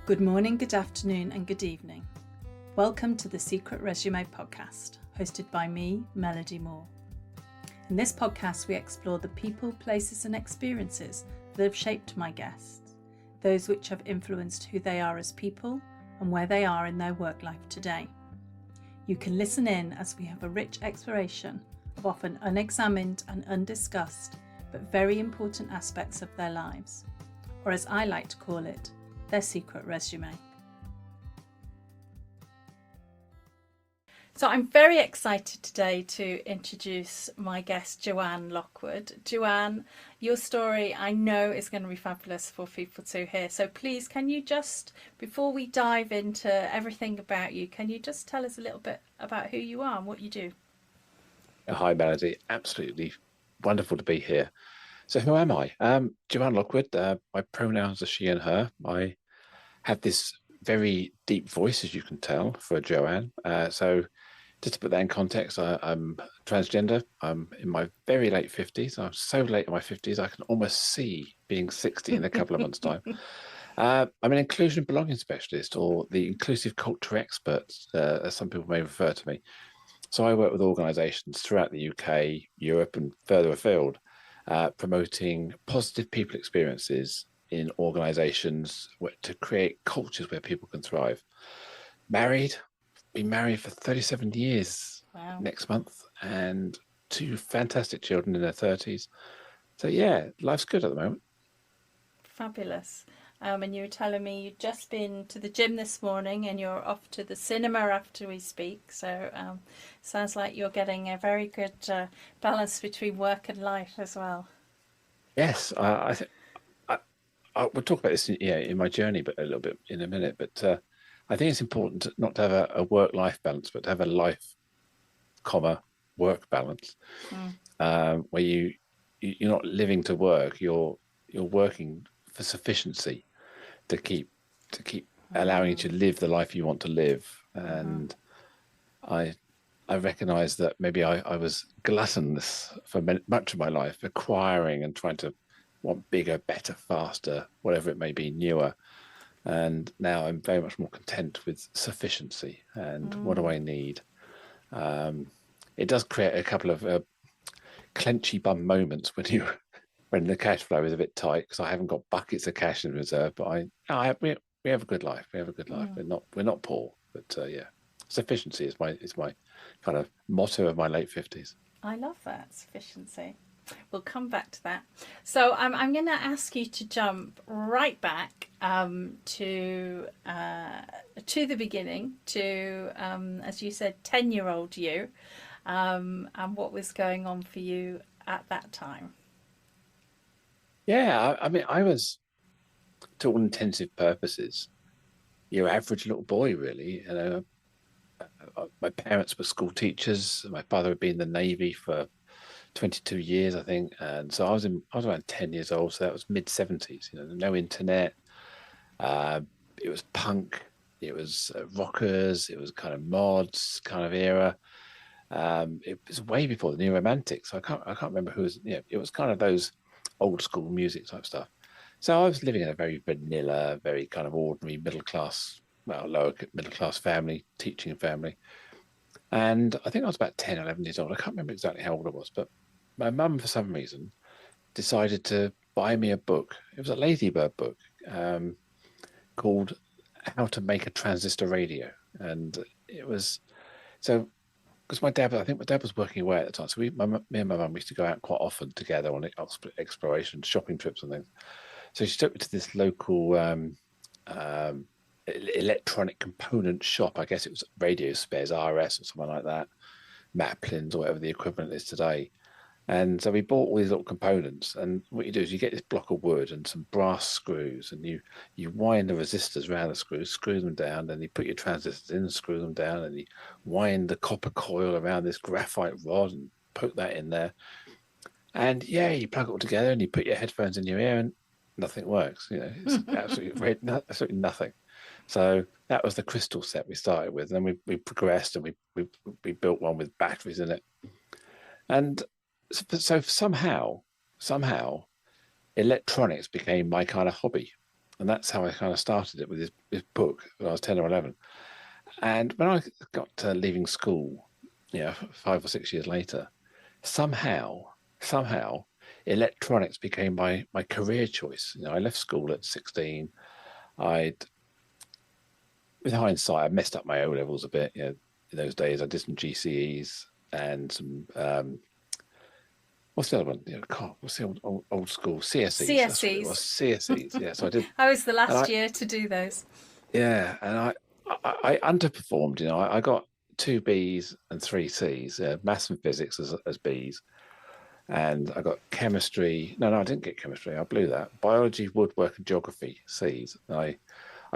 Good morning, good afternoon, and good evening. Welcome to the Secret Resume podcast, hosted by me, Melody Moore. In this podcast, we explore the people, places, and experiences that have shaped my guests, those which have influenced who they are as people and where they are in their work life today. You can listen in as we have a rich exploration of often unexamined and undiscussed, but very important aspects of their lives, or as I like to call it, their secret resume. So I'm very excited today to introduce my guest, Joanne Lockwood. Joanne, your story I know is going to be fabulous for people to hear. So please, can you just, before we dive into everything about you, can you just tell us a little bit about who you are and what you do? Hi, Melody. Absolutely wonderful to be here. So who am I? Joanne Lockwood. My pronouns are she and her. I have this very deep voice, as you can tell, for Joanne. So just to put that in context, I'm transgender. I'm in my very late 50s. I'm so late in my 50s, I can almost see being 60 in a couple of months' time. I'm an inclusion and belonging specialist, or the inclusive culture expert, as some people may refer to me. So I work with organisations throughout the UK, Europe, and further afield, promoting positive people experiences in organisations to create cultures where people can thrive. Been married for 37 years next month, and two fantastic children in their 30s. So yeah, life's good at the moment. Fabulous. And you were telling me you'd just been to the gym this morning and you're off to the cinema after we speak. So sounds like you're getting a very good balance between work and life as well. Yes, we'll talk about this in my journey, but a little bit in a minute. But I think it's important not to have a work-life balance, but to have a life, work balance, where you're not living to work. You're working for sufficiency to keep allowing you to live the life you want to live. And I recognize that maybe I was gluttonous for much of my life, acquiring and trying to want bigger, better, faster, whatever it may be, newer. And now I'm very much more content with sufficiency and what do I need. It does create a couple of clenchy bum moments when the cash flow is a bit tight, because I haven't got buckets of cash in reserve. But we have a good life. We have a good life. We're not poor. But sufficiency is my kind of motto of my late 50s. I love that, sufficiency. We'll come back to that. So I'm going to ask you to jump right back to the beginning, to as you said, 10-year-old you, and what was going on for you at that time. Yeah, I mean, I was, to all intensive purposes, your average little boy, really. You know, my parents were school teachers. My father had been in the Navy for 22 years, I think, and so I was around 10 years old. So that was mid-70s. You know, no internet. It was punk. It was rockers. It was kind of mods kind of era. It was way before the New Romantics. I can't remember who was. It was kind of those old school music type stuff. So I was living in a very vanilla, very kind of ordinary middle class, lower middle class family, teaching family. And I think I was about 10, 11 years old. I can't remember exactly how old I was, but my mum, for some reason, decided to buy me a book. It was a Ladybird book called How to Make a Transistor Radio. And it was, so, because I think my dad was working away at the time. So me and my mum used to go out quite often together on exploration, shopping trips and things. So she took me to this local electronic component shop. I guess it was Radio Spares, RS or something like that, Maplin's or whatever the equivalent is today. And so we bought all these little components, and what you do is you get this block of wood and some brass screws, and you wind the resistors around the screws, screw them down, then you put your transistors in, screw them down, and you wind the copper coil around this graphite rod and poke that in there. And yeah, you plug it all together and you put your headphones in your ear and nothing works. You know, it's absolutely nothing. So that was the crystal set we started with, and then we progressed and we built one with batteries in it. And so somehow electronics became my kind of hobby. And that's how I kind of started it with this book when I was 10 or 11. And when I got to leaving school, 5 or 6 years later, somehow, electronics became my career choice. I left school at 16. With hindsight, I messed up my O levels a bit. In those days, I did some GCEs and some what's the other one? What's the old school CSEs? That's what it was. CSEs. Yeah. So I did. I was the last year to do those. Yeah, and I underperformed. I got 2 Bs and 3 Cs. Maths and physics as Bs, and I got chemistry. No, I didn't get chemistry. I blew that. Biology, woodwork, and geography Cs. I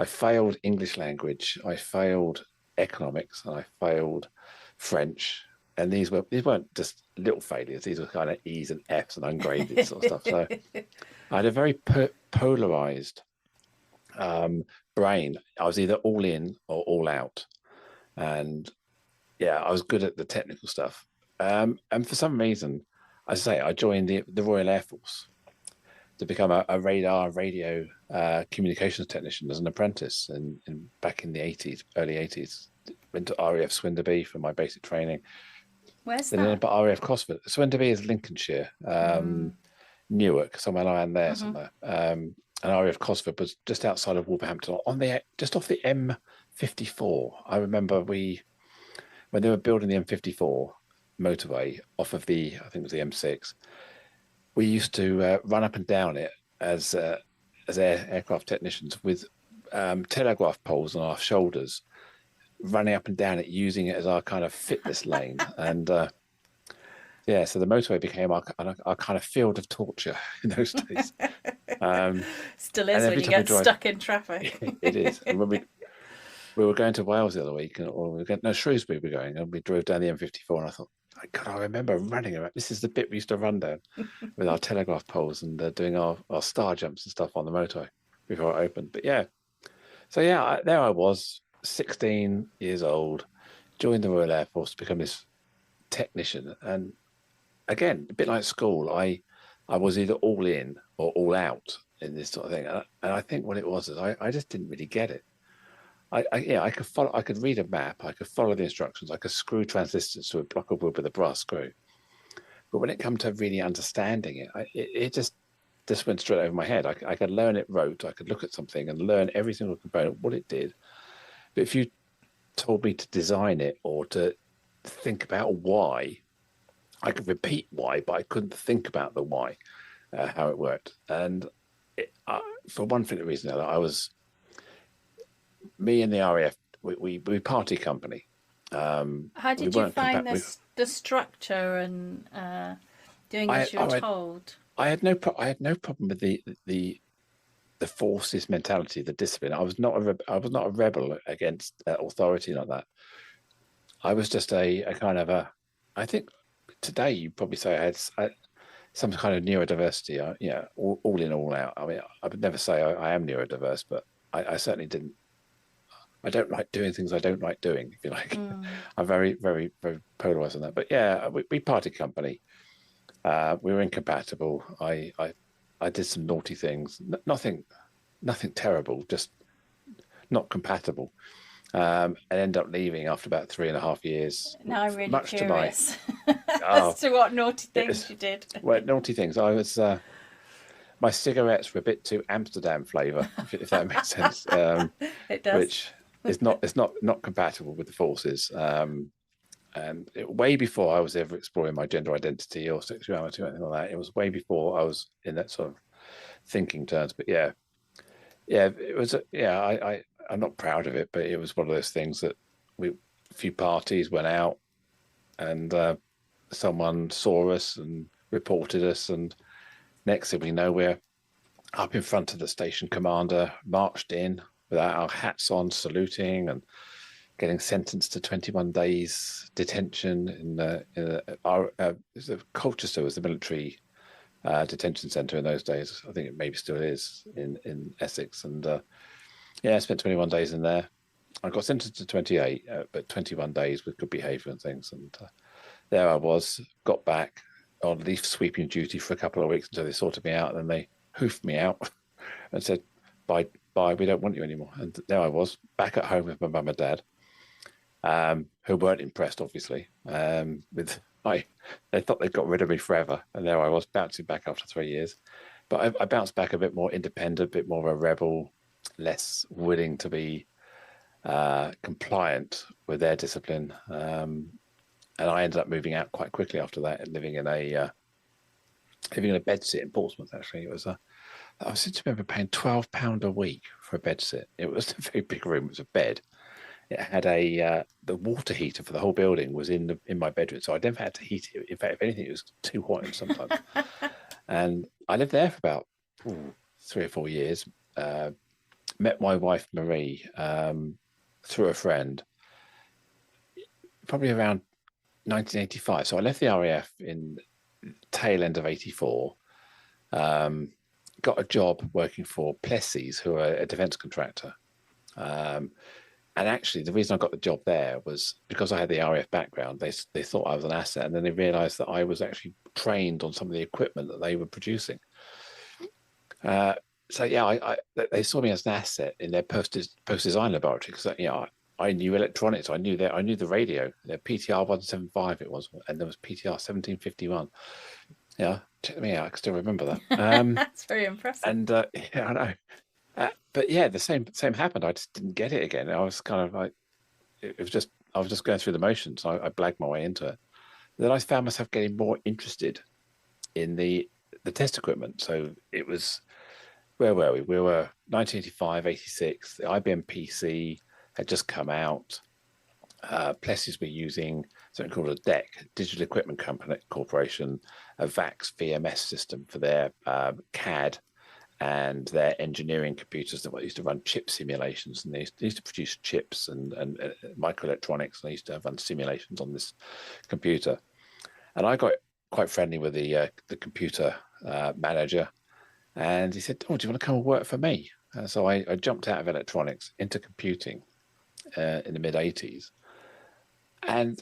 failed English language. I failed economics, and I failed French. And these weren't just little failures. These were kind of E's and F's and ungraded sort of stuff. So I had a very polarized brain. I was either all in or all out. And yeah, I was good at the technical stuff. And for some reason, I joined the Royal Air Force to become a radio communications technician as an apprentice back in the 80s, early 80s. Went to RAF Swinderby for my basic training. Where's then that? But RAF Cosford. Swinderby is Lincolnshire, Newark, somewhere around there, somewhere. And RAF Cosford was just outside of Wolverhampton, just off the M54. I remember when they were building the M54 motorway off of I think it was the M6, we used to run up and down it as aircraft technicians with telegraph poles on our shoulders, running up and down it, using it as our kind of fitness lane. And so the motorway became our kind of field of torture in those days. Still is when you get stuck in traffic. It is. And when we were going to Wales the other week, Shrewsbury we were going, and we drove down the M54, and I thought, God, I remember running around. This is the bit we used to run down with our telegraph poles and doing our star jumps and stuff on the motorway before it opened. But yeah, so there I was, 16 years old, joined the Royal Air Force to become this technician. And again, a bit like school, I was either all in or all out in this sort of thing. And I think what it was is I just didn't really get it. I could follow. I could read a map. I could follow the instructions. I could screw transistors to a block of wood with a brass screw. But when it came to really understanding it, it just went straight over my head. I could learn it rote. I could look at something and learn every single component, what it did. But if you told me to design it or to think about why, I could repeat why, but I couldn't think about the why, how it worked. And for one thing, the reason that me and the RAF, we party company. How did you find the structure and doing as you were told? I had no problem with the forces mentality, the discipline. I was not a rebel against authority like that. I was just a kind of I think today you'd probably say I had some kind of neurodiversity. All in, all out. I mean, I would never say I am neurodiverse, but I certainly didn't. I don't like doing things I don't like doing, if you like. I'm very, very, very polarized on that. But yeah, we parted company. We were incompatible. I did some naughty things. Nothing terrible, just not compatible. And ended up leaving after about 3.5 years. Now I'm really curious as to what naughty things you did. Well, naughty things. I was... my cigarettes were a bit too Amsterdam flavour, if that makes sense. It does. Which is not compatible with the forces. And way before I was ever exploring my gender identity or sexuality or anything like that, it was way before I was in that sort of thinking terms. But yeah, it was. I'm not proud of it, but it was one of those things that a few parties went out, and someone saw us and reported us, and next thing we know, we're up in front of the station commander, marched in without our hats on, saluting and getting sentenced to 21 days detention Colchester was the military detention centre in those days. I think it maybe still is in Essex. And I spent 21 days in there. I got sentenced to 28, but 21 days with good behaviour and things. And there I was, got back on leaf sweeping duty for a couple of weeks until they sorted me out. And then they hoofed me out and said, by bye, we don't want you anymore. And there I was, back at home with my mum and dad, who weren't impressed, obviously. They thought they'd got rid of me forever, and there I was bouncing back after 3 years. But I bounced back a bit more independent, a bit more of a rebel, less willing to be compliant with their discipline. And I ended up moving out quite quickly after that, and living in a bedsit in Portsmouth. Actually, I seem to remember paying £12 a week for a bedsit. It was a very big room. It was a bed. It had the water heater for the whole building was in my bedroom, so I never had to heat it. In fact, if anything, it was too hot sometimes. And I lived there for about 3 or 4 years. Met my wife Marie through a friend, probably around 1985. So I left the RAF in tail end of 84. Got a job working for Plessis, who are a defence contractor. And actually, the reason I got the job there was because I had the RAF background. They thought I was an asset, and then they realised that I was actually trained on some of the equipment that they were producing. So yeah, they saw me as an asset in their post design laboratory because I knew electronics. I knew the radio. The PTR 175 it was, and there was PTR 1751. Yeah, check me out. I can still remember that. That's very impressive. And yeah, I know. But yeah, the same happened. I just didn't get it again. I was kind of like, I was just going through the motions. I blagged my way into it. Then I found myself getting more interested in the test equipment. So it was, where were we? We were 1985, 86. The IBM PC had just come out. Plessis were using something called a DEC, Digital Equipment Company Corporation, a VAX VMS system for their CAD and their engineering computers that used to run chip simulations. And they used to produce chips and microelectronics. And they used to run simulations on this computer. And I got quite friendly with the computer manager. And he said, "Oh, do you want to come and work for me?" So I jumped out of electronics into computing in the mid-80s. And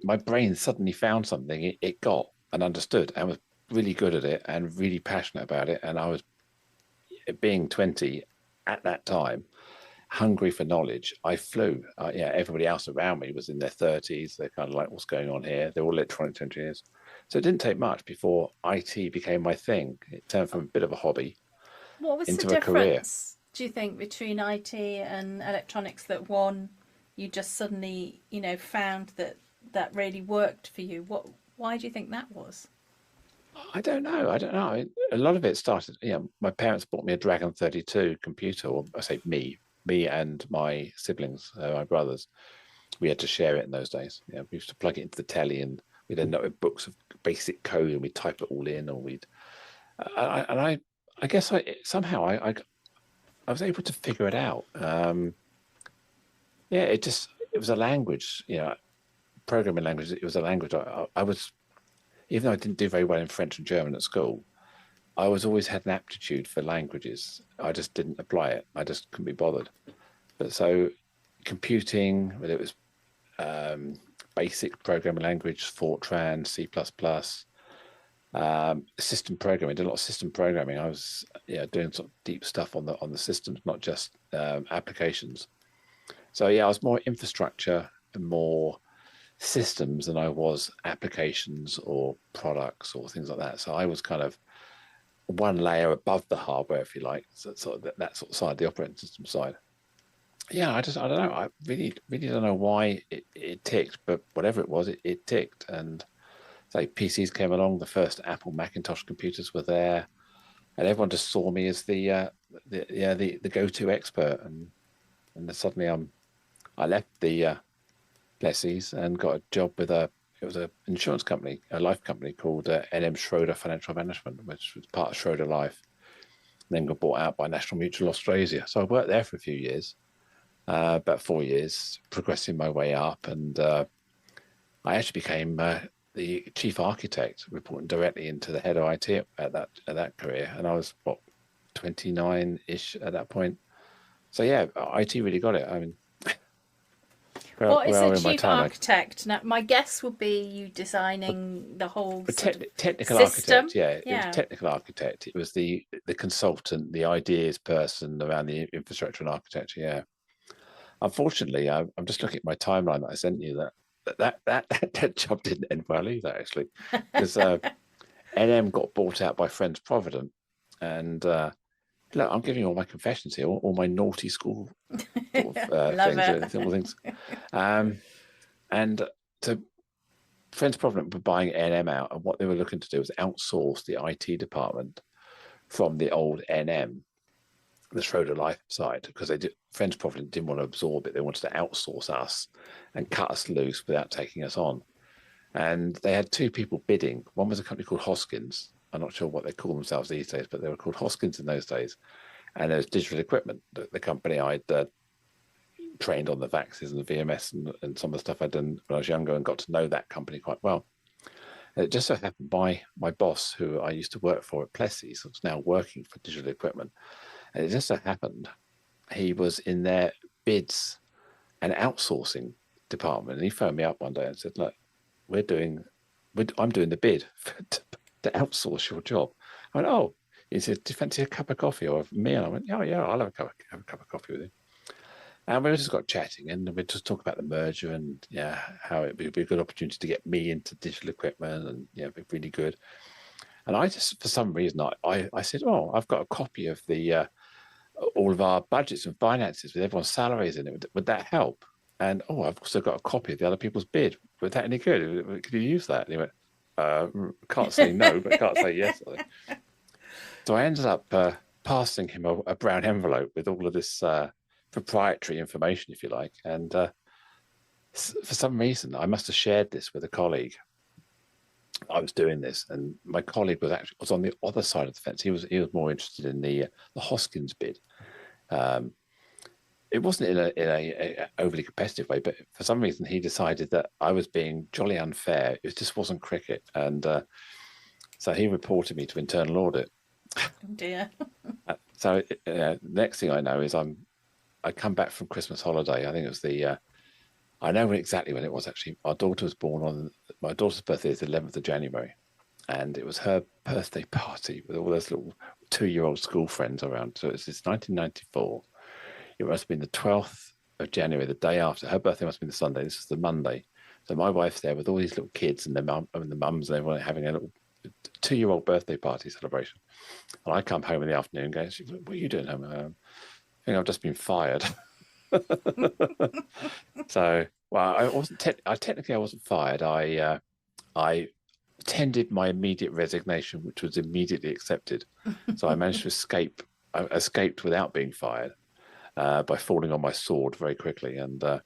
my brain suddenly found something it got and understood and was really good at it and really passionate about it. And I was, being 20 at that time, hungry for knowledge. I flew. Everybody else around me was in their 30s. They're kind of like, what's going on here? They're all electronics engineers. So it didn't take much before IT became my thing. It turned from a bit of a hobby What was into the a career. difference, do you think, between IT and electronics that one you just suddenly, found that really worked for you? Why do you think that was? I don't know. A lot of it started, my parents bought me a Dragon 32 computer, or I say me and my siblings, my brothers. We had to share it in those days. We used to plug it into the telly, and we'd end up with books of basic code, and we'd type it all in, or I guess somehow I was able to figure it out. It was a language, programming language. It was a language. I was, even though I didn't do very well in French and German at school, I always had an aptitude for languages. I just didn't apply it. I just couldn't be bothered. But so computing, whether it was basic programming language, Fortran, C++, system programming. I did a lot of system programming. I was doing sort of deep stuff on the systems, not just applications. So I was more infrastructure and more systems than I was applications or products or things like that. So I was kind of one layer above the hardware, if you like, so sort of that sort of side, the operating system side. I don't know. I really don't know why it ticked, but whatever it was, it ticked. And so PCs came along. The first Apple Macintosh computers were there, and everyone just saw me as the go-to expert. And then suddenly I left the Plessis and got a job with an insurance company, a life company called NM Schroeder Financial Management, which was part of Schroeder Life. And then got bought out by National Mutual Australia. So I worked there for a few years. About 4 years, progressing my way up, and I actually became the chief architect, reporting directly into the head of IT at that career. And I was 29-ish at that point. So IT really got it. I mean, What is a in my chief time, architect? Now, my guess would be you designing the whole sort of technical system. architect. Yeah, it was Yeah. technical architect. It was the consultant, the ideas person around the infrastructure and architecture. Yeah. Unfortunately, I'm just looking at my timeline that I sent you. That job didn't end well either, actually, because NM got bought out by Friends Provident, and look, I'm giving you all my confessions here, all my naughty school sort of Love things. And so Friends Provident were buying NM out, and what they were looking to do was outsource the IT department from the old NM, the Schroeder Life side, because Friends Provident didn't want to absorb it. They wanted to outsource us and cut us loose without taking us on. And they had two people bidding. One was a company called Hoskins. I'm not sure what they call themselves these days, but they were called Hoskins in those days. And there was Digital Equipment, the company I'd trained on the VAXs and the VMS and some of the stuff I'd done when I was younger, and got to know that company quite well. And it just so happened my boss, who I used to work for at Plessis, was now working for Digital Equipment. And it just so happened he was in their bids and outsourcing department. And he phoned me up one day and said, look, I'm doing the bid to outsource your job. I went, oh. He said, do you fancy a cup of coffee or me? And I went, oh, yeah, I'll have a cup of coffee with him. And we just got chatting, and we just talked about the merger and how it would be a good opportunity to get me into Digital Equipment, and it'd be really good. And I just, for some reason, I said, oh, I've got a copy of the all of our budgets and finances with everyone's salaries in it. Would that help? And I've also got a copy of the other people's bid. Was that any good? Could you use that? And he went, can't say no, but can't say yes. So I ended up passing him a brown envelope with all of this proprietary information, if you like. And for some reason, I must have shared this with a colleague. I was doing this, and my colleague was on the other side of the fence. He was more interested in the Hoskins bid. It wasn't in a overly competitive way, but for some reason he decided that I was being jolly unfair. It just wasn't cricket, and so he reported me to internal audit. Oh dear. So next thing I know is I come back from Christmas holiday. I think it was I know exactly when it was actually. My daughter's birthday is the 11th of January, and it was her birthday party with all those little 2-year-old school friends around. So it's 1994. It must have been the 12th of January, the day after. Her birthday must have been the Sunday. This was the Monday. So my wife's there with all these little kids and the mums and everyone having a little 2-year-old birthday party celebration. And I come home in the afternoon and go, what are you doing home? I think I've just been fired. So, well, I wasn't. Technically, I wasn't fired. I tendered my immediate resignation, which was immediately accepted. So I managed to escape. I escaped without being fired by falling on my sword very quickly. And so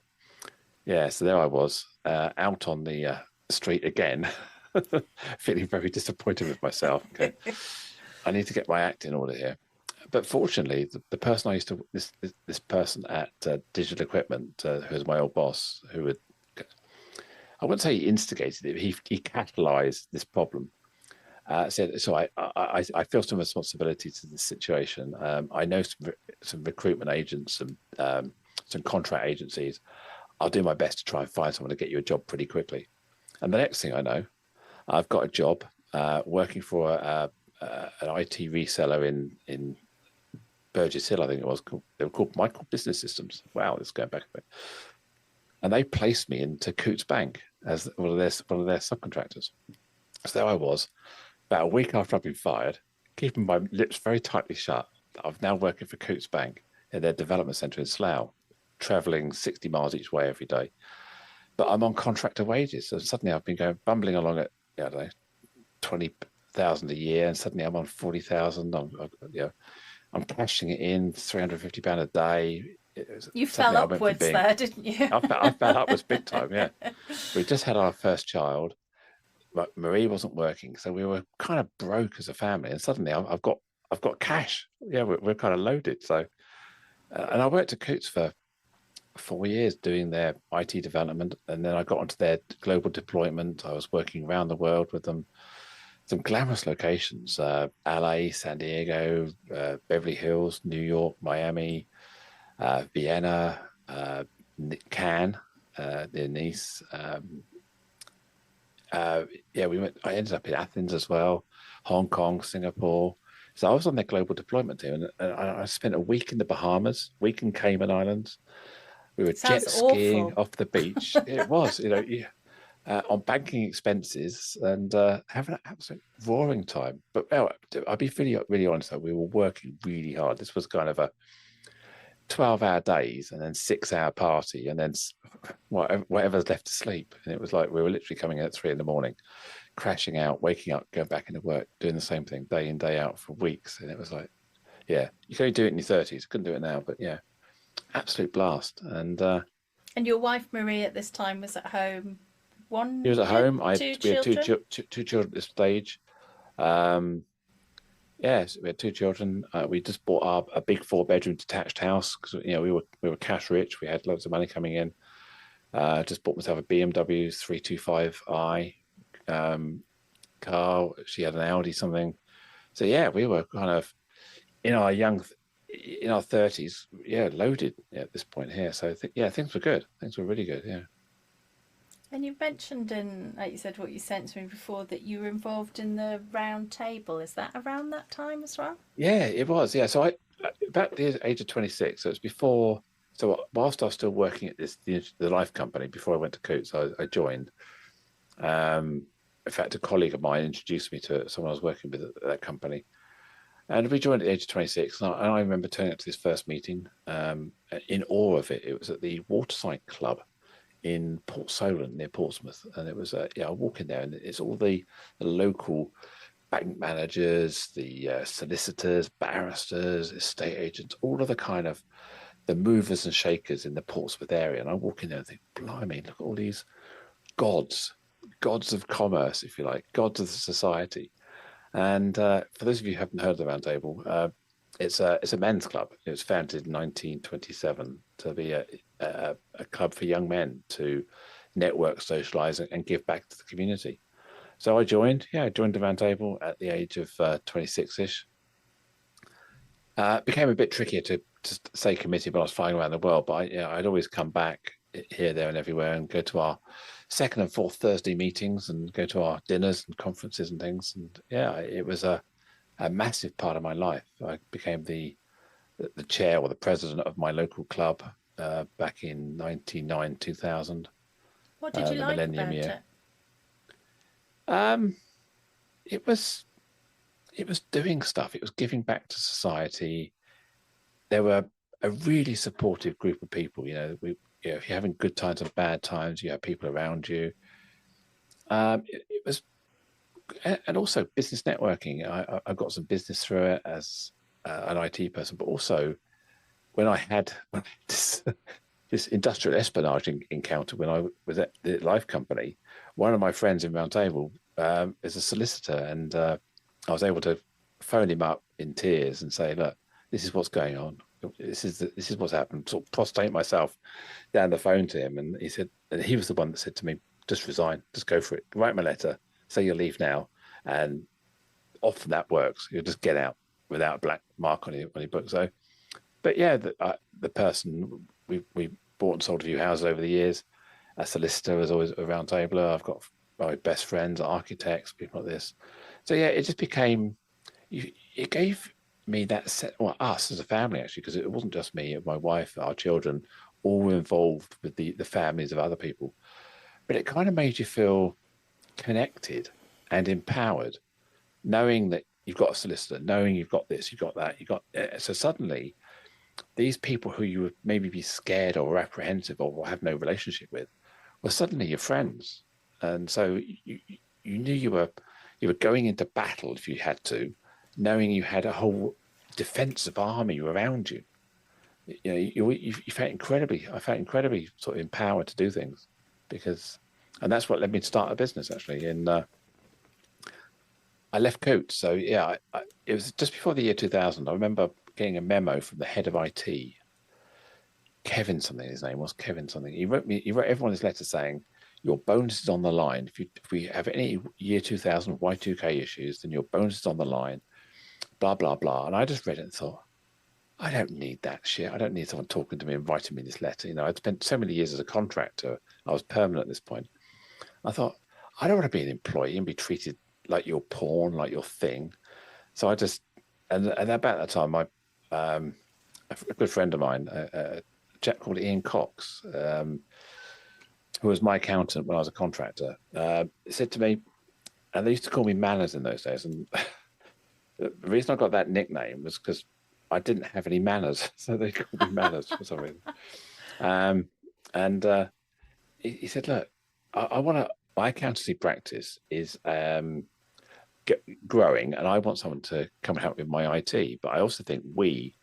there I was out on the street again, feeling very disappointed with myself. Okay, I need to get my act in order here. But fortunately, the person I used to this person at Digital Equipment, who was my old boss, who would, I wouldn't say he instigated it, but he catalyzed this problem. Said, so I feel some responsibility to this situation. I know some recruitment agents and some contract agencies. I'll do my best to try and find someone to get you a job pretty quickly. And the next thing I know, I've got a job working for an IT reseller in Burgess Hill, I think it was. They were called Michael Business Systems. Wow, this is going back a bit. And they placed me into Coutts Bank as one of their subcontractors. So there I was, about a week after I've been fired, keeping my lips very tightly shut. I'm now working for Coutts Bank in their development centre in Slough, travelling 60 miles each way every day. But I'm on contractor wages. So suddenly I've been bumbling along at, I don't know, 20,000 a year, and suddenly I'm on 40,000. I'm cashing it in, £350 a day. You fell upwards there, didn't you? I fell upwards big time, yeah. We just had our first child. Marie wasn't working, so we were kind of broke as a family. And suddenly I've got cash. Yeah, we're kind of loaded. So, and I worked at Coutts for 4 years doing their IT development. And then I got onto their global deployment. I was working around the world with them. Some glamorous locations, LA, San Diego, Beverly Hills, New York, Miami, Vienna, Cannes. near Nice. Yeah, we went. I ended up in Athens as well, Hong Kong, Singapore. So I was on their global deployment team, and I spent a week in the Bahamas, week in Cayman Islands. We were Sounds jet skiing awful. off the beach. It was, yeah, on banking expenses and having an absolute roaring time. But I'll be really honest though, we were working really hard. This was kind of a 12-hour days and then 6-hour party and then whatever's left to sleep. And it was like we were literally coming in at 3 a.m, crashing out, waking up, going back into work, doing the same thing day in, day out for weeks. And it was like, yeah, you can only do it in your 30s. Couldn't do it now, but yeah, absolute blast. And your wife Marie at this time was at home. He was at home. We had two children. children at this stage. Um, Yes, we had 2 children. We just bought a big 4-bedroom detached house because we were cash rich. We had loads of money coming in. Just bought myself a BMW 325i car. She had an Audi something. So yeah, we were kind of in our 30s. Yeah, loaded at this point here. So things were good. Things were really good. Yeah. And you mentioned like you said, what you sent to me before, that you were involved in the round table. Is that around that time as well? Yeah, it was. Yeah. So I about the age of 26. So it's before. So whilst I was still working at the life company before I went to Coots, I joined. In fact, a colleague of mine introduced me to someone I was working with at that company, and we joined at the age of 26. And I remember turning up to this first meeting in awe of it. It was at the Waterside Club in Port Solent near Portsmouth, and it was I walk in there, and it's all the local bank managers, the solicitors, barristers, estate agents, all of the kind of the movers and shakers in the Portsmouth area. And I walk in there and think, blimey, look at all these gods of commerce, if you like, gods of the society. And for those of you who haven't heard of the Round Table, it's a men's club. It was founded in 1927 to be a club for young men to network, socialize, and give back to the community. So I joined the Round Table at the age of 26-ish. It became a bit trickier to stay committed when I was flying around the world, but I'd always come back here, there, and everywhere and go to our second and fourth Thursday meetings and go to our dinners and conferences and things. And yeah, it was a massive part of my life. I became the chair or the president of my local club back in 99, 2000. What did you the like millennium about year. it? It was doing stuff. It was giving back to society. There were a really supportive group of people. If you're having good times and bad times, you have people around you. It was, and also business networking. I got some business through it as an IT person, but also when I had this industrial espionage encounter when I was at the life company, one of my friends in Round Table is a solicitor, and I was able to phone him up in tears and say, look, this is what's going on. This is what's happened. Sort of prostrate myself down the phone to him, and he was the one that said to me, just resign, just go for it. Write my letter, say you'll leave now, and often that works. You'll just get out without a black mark on your book. So, but yeah, the person we bought and sold a few houses over the years. A solicitor was always a Round Tabler. I've got my best friends, architects, people like this. So yeah, it just became. It gave me that set, well, us as a family actually, because it wasn't just me, my wife, our children, all were involved with the families of other people. But it kind of made you feel connected and empowered, knowing that you've got a solicitor, knowing you've got this, you've got that, so suddenly these people who you would maybe be scared or apprehensive or have no relationship with were suddenly your friends. And so you knew you were going into battle if you had to, knowing you had a whole defensive army around you. You felt I felt incredibly sort of empowered to do things and that's what led me to start a business actually. I left Coates. So yeah, it was just before the year 2000. I remember getting a memo from the head of IT, Kevin something, his name was Kevin something. He wrote everyone his letter saying, your bonus is on the line. If we have any year 2000 Y2K issues, then your bonus is on the line, blah, blah, blah. And I just read it and thought, I don't need that shit. I don't need someone talking to me and writing me this letter. I'd spent so many years as a contractor. I was permanent at this point. I thought, I don't want to be an employee and be treated like your pawn, like your thing. So I just, and about that time, a good friend of mine, a chap called Ian Cox, who was my accountant when I was a contractor, said to me, and they used to call me Manners in those days. And the reason I got that nickname was because I didn't have any manners. So they called me Manners for some reason. He said, look, I want to, my accountancy practice is growing, and I want someone to come and help with my IT. But I also think we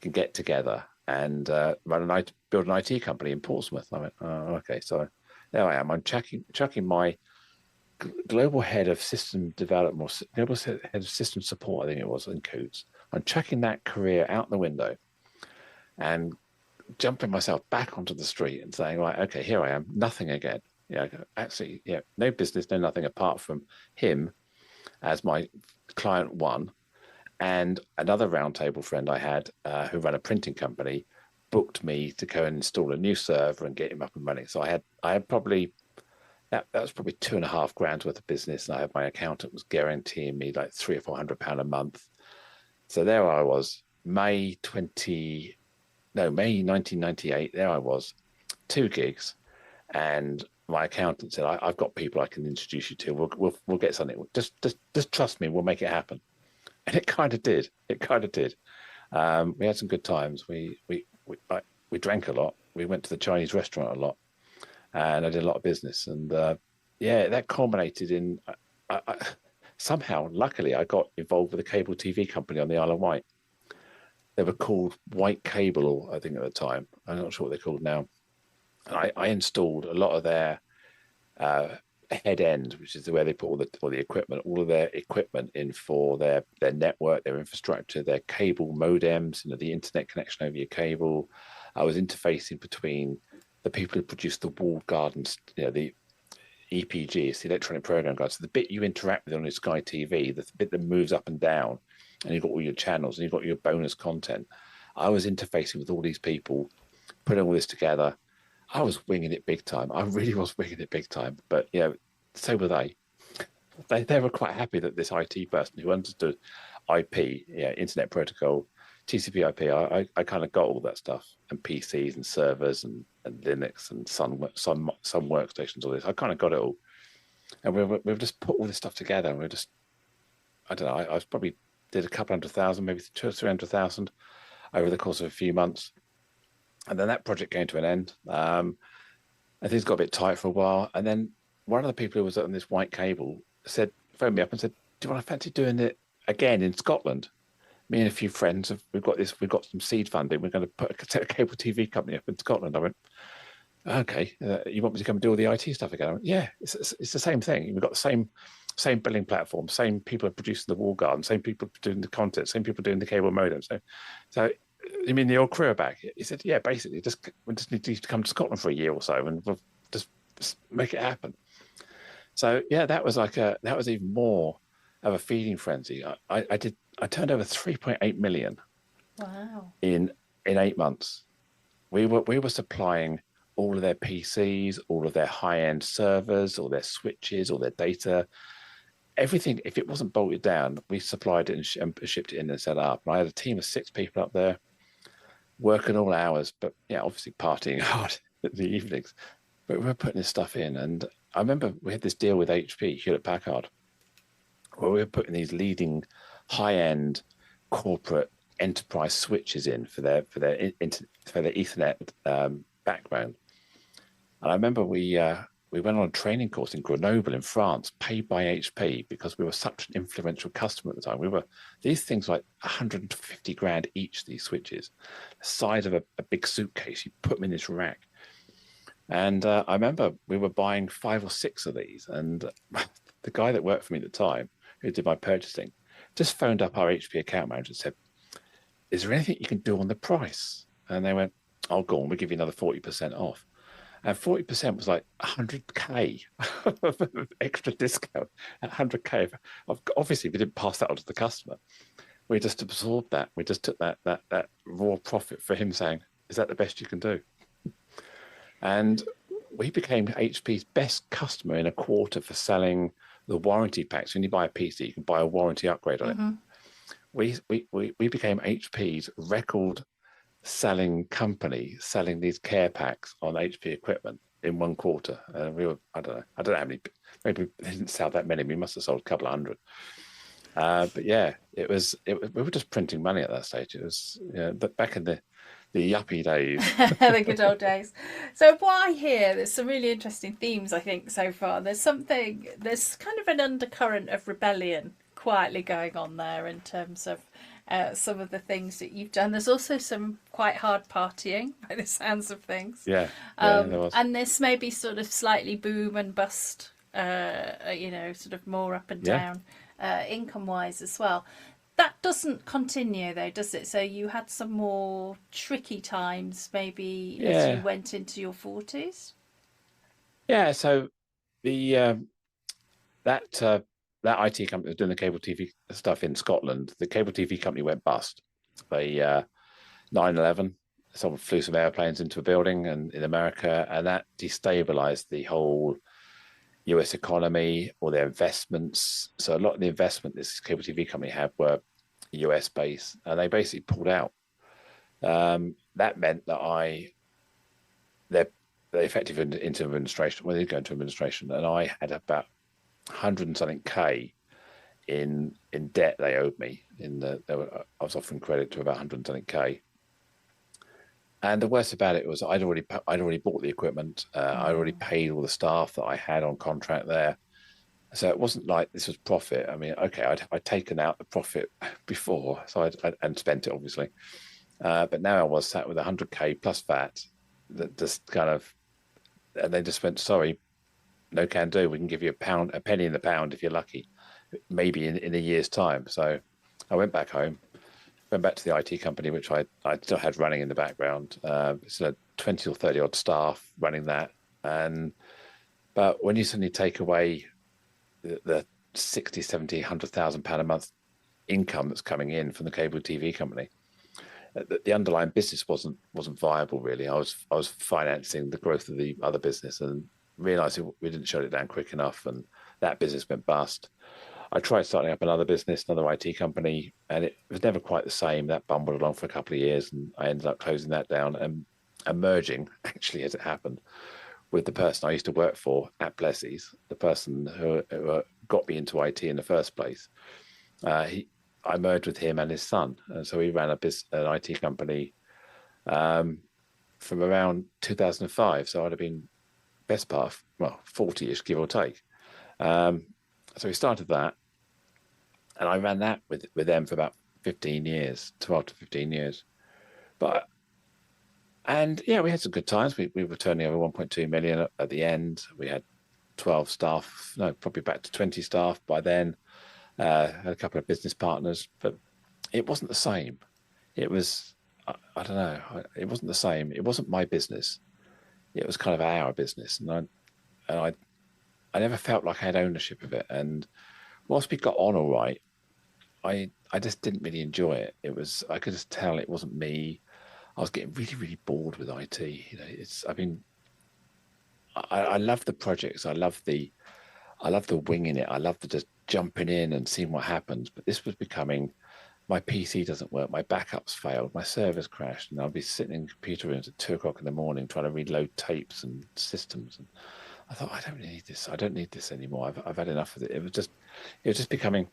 can get together and build an IT company in Portsmouth. And I went, oh, okay. So there I am. I'm chucking my global head of system development, or global head of system support, I think it was, in Coots. I'm chucking that career out the window and jumping myself back onto the street and saying, right, okay, here I am, nothing again. Actually, no business, no nothing apart from him as my client one. And another roundtable friend I had who ran a printing company booked me to go and install a new server and get him up and running. So I had probably, that was probably £2,500 worth of business. And I had my accountant was guaranteeing me like £300 or £400 a month. So there I was, May 1998. There I was, 2 gigs. And my accountant said, I've got people I can introduce you to. We'll get something. Just trust me. We'll make it happen. And it kind of did. We had some good times. We drank a lot. We went to the Chinese restaurant a lot, and I did a lot of business. And that culminated in somehow, luckily, I got involved with a cable TV company on the Isle of Wight. They were called White Cable, I think at the time. I'm not sure what they're called now. And I installed a lot of their head end, which is where they put all the equipment, all of their equipment in for their network, their infrastructure, their cable modems, the internet connection over your cable. I was interfacing between the people who produce the walled gardens, the EPGs, the electronic program guides. So the bit you interact with on your Sky TV, the bit that moves up and down, and you've got all your channels and you've got your bonus content. I was interfacing with all these people, putting all this together. I was winging it big time. I really was winging it big time. But, so were they. They were quite happy that this IT person who understood IP, Internet Protocol, TCP IP, I kind of got all that stuff, and PCs and servers and Linux and some workstations, all this. I kind of got it all. And we've just put all this stuff together, and we're just, I don't know, I was probably did a couple 100,000, maybe 200,000 or 300,000 over the course of a few months. And then that project came to an end. And things got a bit tight for a while. And then one of the people who was on this White Cable phoned me up and said, do you want to fancy doing it again in Scotland? Me and a few friends, we've got some seed funding. We're going to put a cable TV company up in Scotland. I went, okay, you want me to come and do all the IT stuff again? I went, yeah, it's the same thing. We've got the same billing platform, same people are producing the wall garden, same people doing the content, same people doing the cable modem. So you mean the old crew are back? He said, yeah, basically, we just need to come to Scotland for a year or so, and we'll just make it happen. So yeah, that was even more of a feeding frenzy. I turned over 3.8 million. Wow. In 8 months. We were supplying all of their PCs, all of their high-end servers, all their switches, all their data, everything. If it wasn't bolted down, we supplied it and shipped it in and set it up. And I had a team of 6 people up there working all hours, but obviously partying hard in the evenings. But we were putting this stuff in. And I remember we had this deal with HP, Hewlett-Packard, where we were putting these leading high-end corporate enterprise switches in for their Ethernet backbone. And I remember we went on a training course in Grenoble in France, paid by HP, because we were such an influential customer at the time. These things like 150 grand each, these switches, the size of a big suitcase. You put them in this rack. And I remember we were buying 5 or 6 of these. And the guy that worked for me at the time, who did my purchasing, just phoned up our HP account manager and said, is there anything you can do on the price? And they went, oh, go on, we'll give you another 40% off. And 40% was like 100K extra discount at 100K. Obviously, we didn't pass that on to the customer. we just absorbed that. We just took that raw profit for him saying, "Is that the best you can do?" And we became HP's best customer in a quarter for selling the warranty packs. When you buy a PC, you can buy a warranty upgrade on it. We became HP's record selling company, selling these care packs on HP equipment in one quarter. We were, I don't know how many, maybe they didn't sell that many. We must have sold a couple of hundred. But yeah, we were just printing money at that stage. It was, but back in the yuppie days. The good old days. So what I hear, there's some really interesting themes, I think, so far. There's kind of an undercurrent of rebellion quietly going on there in terms of some of the things that you've done. There's also some quite hard partying by the sounds of things. Yeah, there was. And this may be sort of slightly boom and bust, sort of more up and down income-wise as well. That doesn't continue though, does it? So you had some more tricky times maybe as you went into your 40s? Yeah, so the that IT company was doing the cable TV stuff in Scotland. The cable TV company went bust. They 9/11, someone flew some airplanes into a building in America, and that destabilized the whole US economy, or their investments. So a lot of the investment this cable TV company had were US based, and they basically pulled out. That meant that they effectively into administration. Well, they did go into administration, and I had about 100 and something K in debt they owed me. I was offering credit to about 100 and something K. And the worst about it was I'd already bought the equipment. I'd already paid all the staff that I had on contract there. So it wasn't like this was profit. I mean, okay, I'd taken out the profit before, so I'd spent it obviously. But now I was sat with 100K plus VAT that just kind of, and they just went, sorry, no can do. We can give you a penny in the pound if you're lucky, maybe in a year's time. So I went back home, went back to the IT company, which I still had running in the background. It's 20 or 30 odd staff running that. But when you suddenly take away the 60, 70, 100,000 pound a month income that's coming in from the cable TV company, the underlying business wasn't viable really. I was financing the growth of the other business and realized we didn't shut it down quick enough, and that business went bust. I tried starting up another business, another IT company, and it was never quite the same. That bumbled along for a couple of years, and I ended up closing that down and merging, actually, as it happened, with the person I used to work for at Plessey's, the person who got me into IT in the first place. I merged with him and his son, and so we ran an IT company from around 2005. So I'd have been best part of 40ish, give or take. So we started that, and I ran that with them for about 15 years, 12 to 15 years. And yeah, we had some good times. We were turning over 1.2 million at the end. We had 12 staff, probably back to 20 staff by then. Had a couple of business partners, but it wasn't the same. It was, I don't know, it wasn't the same. It wasn't my business. It was kind of our business, and I never felt like I had ownership of it. And whilst we got on all right, I just didn't really enjoy it. I could just tell it wasn't me. I was getting really, really bored with IT. I love the projects. I love the winging it. I love the just jumping in and seeing what happens. But this was becoming, my PC doesn't work. My backups failed. My servers crashed, and I'll be sitting in computer rooms at 2:00 in the morning trying to reload tapes and systems. And I thought, I don't need this. I don't need this anymore. I've had enough of it. It was just becoming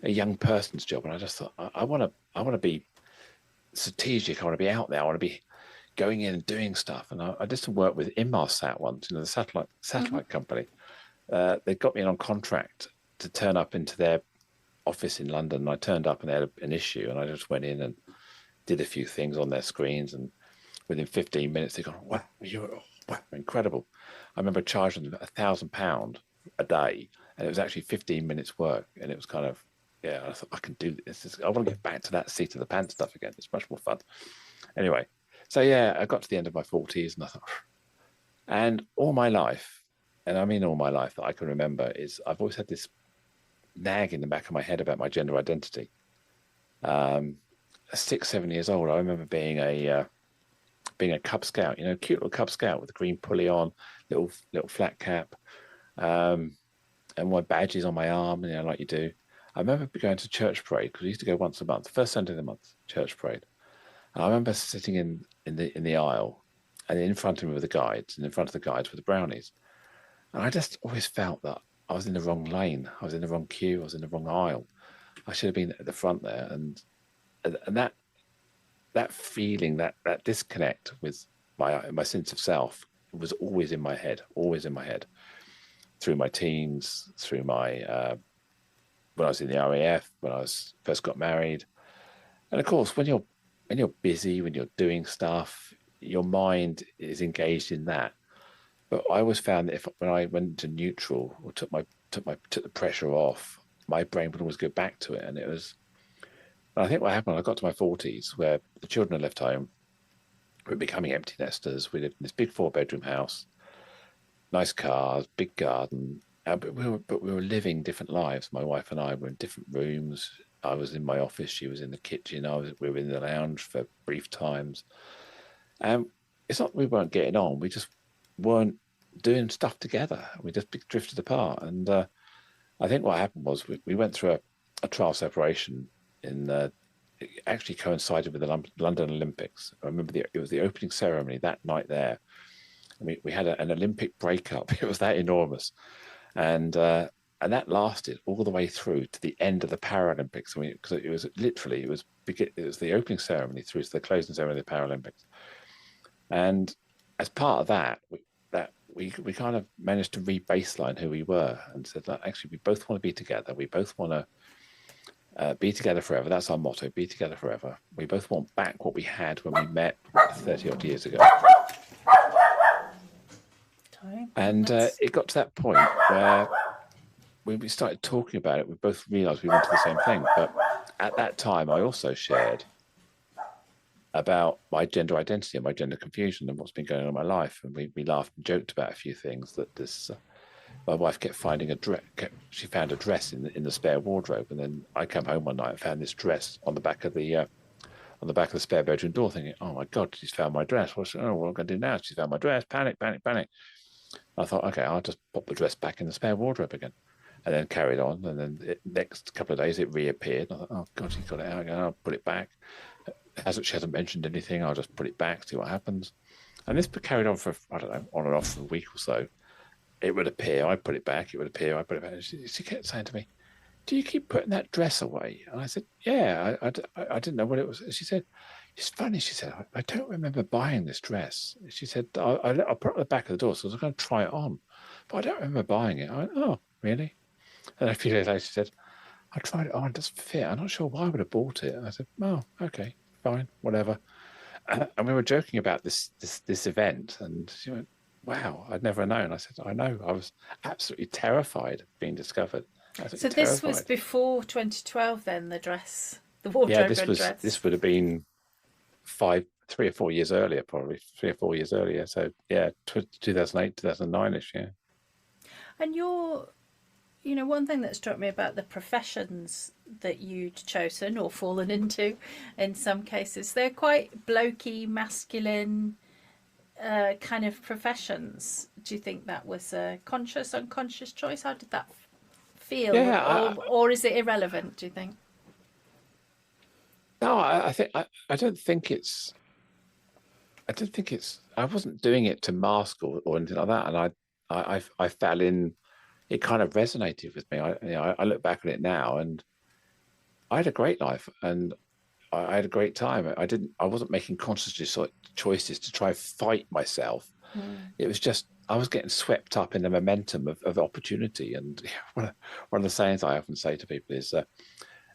a young person's job. And I just thought, I want to be strategic. I want to be out there. I want to be going in and doing stuff. And I did some work with Inmarsat once, the satellite company. They got me in on contract to turn up into their office in London. And I turned up and they had an issue, and I just went in and did a few things on their screens. And within 15 minutes, they gone, wow, you're incredible. I remember charging them £1,000 a day, and it was actually 15 minutes work. And it was kind of, I thought, I can do this. I want to get back to that seat of the pants stuff again. It's much more fun. Anyway, so yeah, I got to the end of my 40s, and I thought, and all my life, and I mean all my life that I can remember, is I've always had this nag in the back of my head about my gender identity. 6, 7 years old, I remember being a Cub Scout, cute little Cub Scout with a green pulley on, little flat cap, and my badges on my arm, like you do. I remember going to church parade because we used to go once a month, first Sunday of the month, church parade. And I remember sitting in the aisle, and in front of me were the guides, and in front of the guides were the brownies. And I just always felt that I was in the wrong lane, I was in the wrong queue, I was in the wrong aisle. I should have been at the front there, and that feeling, that disconnect with my sense of self was always in my head, through my teens, through my when I was in the RAF, when I first got married, and of course when you're busy, when you're doing stuff, your mind is engaged in that. But I always found that when I went to neutral or took the pressure off, my brain would always go back to it, and it was. And I think what happened when I got to my 40s, where the children had left home, we were becoming empty nesters. We lived in this big 4-bedroom house, nice cars, big garden, but we were living different lives. My wife and I were in different rooms. I was in my office, she was in the kitchen. We were in the lounge for brief times. And it's not that we weren't getting on; we just weren't doing stuff together. We just drifted apart. And I think what happened was we went through a trial separation. It actually coincided with the London Olympics. I remember it was the opening ceremony that night there. We had an Olympic breakup. It was that enormous, and that lasted all the way through to the end of the Paralympics. I mean, because it was the opening ceremony through to the closing ceremony of the Paralympics, and as part of that, we kind of managed to re-baseline who we were and said that actually we both want to be together. We both want to be together forever. That's our motto, be together forever. We both want back what we had when we met 30 odd years ago. And it got to that point where when we started talking about it, we both realized we wanted the same thing. But at that time, I also shared about my gender identity and my gender confusion and what's been going on in my life. And we laughed and joked about a few things that my wife kept finding she found a dress in the spare wardrobe, and then I come home one night and found this dress on the back of the spare bedroom door, thinking, "Oh my God, she's found my dress. What am I going to do now? She's found my dress." Panic, panic, panic. I thought, okay, I'll just pop the dress back in the spare wardrobe again, and then carried on. And then next couple of days, it reappeared. I thought, oh God, she's got it out again. I'll put it back. She hasn't mentioned anything. I'll just put it back, see what happens. And this carried on for, I don't know, on and off for a week or so. It would appear, I put it back. It would appear, I put it back. She kept saying to me, "Do you keep putting that dress away?" And I said, "Yeah, I didn't know what it was." She said, "It's funny." She said, "I don't remember buying this dress." She said, I put it at the back of the door, so I was going to try it on, but I don't remember buying it. I went, "Oh, really?" And a few days later, she said, "I tried it on, it doesn't fit. I'm not sure why I would have bought it." And I said, "Oh, okay, fine, whatever." And we were joking about this event, and she went, "Wow, I'd never known." I said, "I know. I was absolutely terrified of being discovered." So this was before 2012 then, the wardrobe and dress? Yeah, this would have been 3 or 4 years earlier, probably 3 or 4 years earlier. So yeah, 2008, 2009-ish, yeah. And one thing that struck me about the professions that you'd chosen or fallen into, in some cases, they're quite blokey, masculine kind of professions. Do you think that was a conscious, unconscious choice? How did that feel? Yeah, or is it irrelevant, do you think? No, I don't think it's. I wasn't doing it to mask or anything like that, and I fell in. It kind of resonated with me. I look back at it now, and I had a great life, and I had a great time. I wasn't making conscious choices to try and fight myself. It was just I was getting swept up in the momentum of opportunity. And one of the sayings I often say to people is,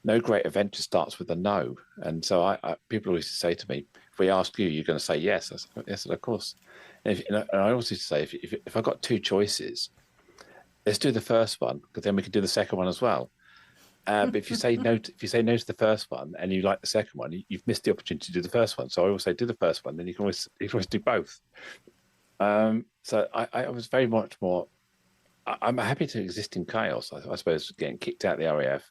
"No great adventure starts with a no." And so people always say to me, "If we ask you, you're going to say yes." I said, "Yes, of course." And I always used to say, if I got two choices, let's do the first one, because then we can do the second one as well. But if you say no to the first one and you like the second one, you've missed the opportunity to do the first one. So I always say, do the first one, then you can always do both. So I was very much more. I'm happy to exist in chaos. I suppose getting kicked out of the RAF,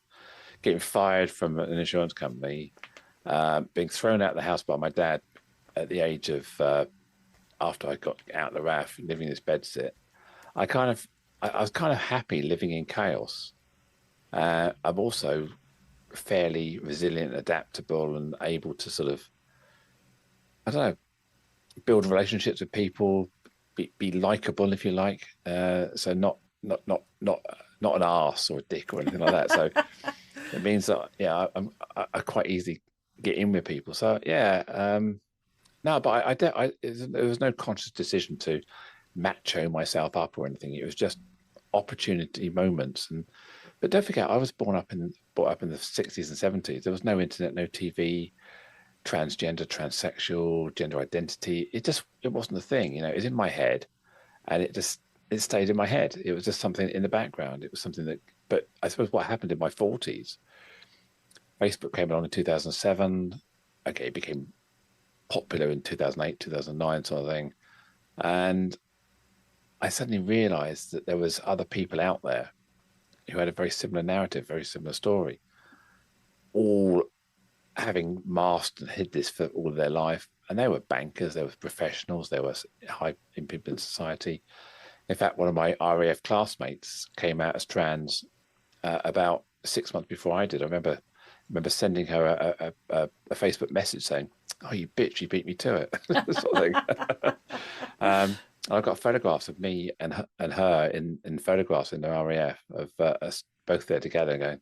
getting fired from an insurance company, being thrown out of the house by my dad at the age of, after I got out of the RAF, living in this bedsit. I was kind of happy living in chaos. I'm also fairly resilient, adaptable, and able to sort of, I don't know, build relationships with people, be likable if you like. So not an arse or a dick or anything like that. So it means that I quite easily get in with people. So no, but there was no conscious decision to macho myself up or anything. It was just opportunity moments. But don't forget, I was brought up in the 60s and 70s. There was no internet, no TV, transgender, transsexual, gender identity. It wasn't a thing. It was in my head, and it stayed in my head. It was just something in the background. It was something that. But I suppose what happened in my 40s, Facebook came along in 2007. Okay, it became popular in 2008, 2009 sort of thing. And I suddenly realized that there was other people out there who had a very similar narrative, very similar story, all having masked and hid this for all of their life. And they were bankers, they were professionals, they were high in people in society. In fact, one of my RAF classmates came out as trans about 6 months before I did. I remember sending her a Facebook message saying, "Oh, you bitch, you beat me to it," sort of thing. I've got photographs of me and her in photographs in the RAF of us both there together going,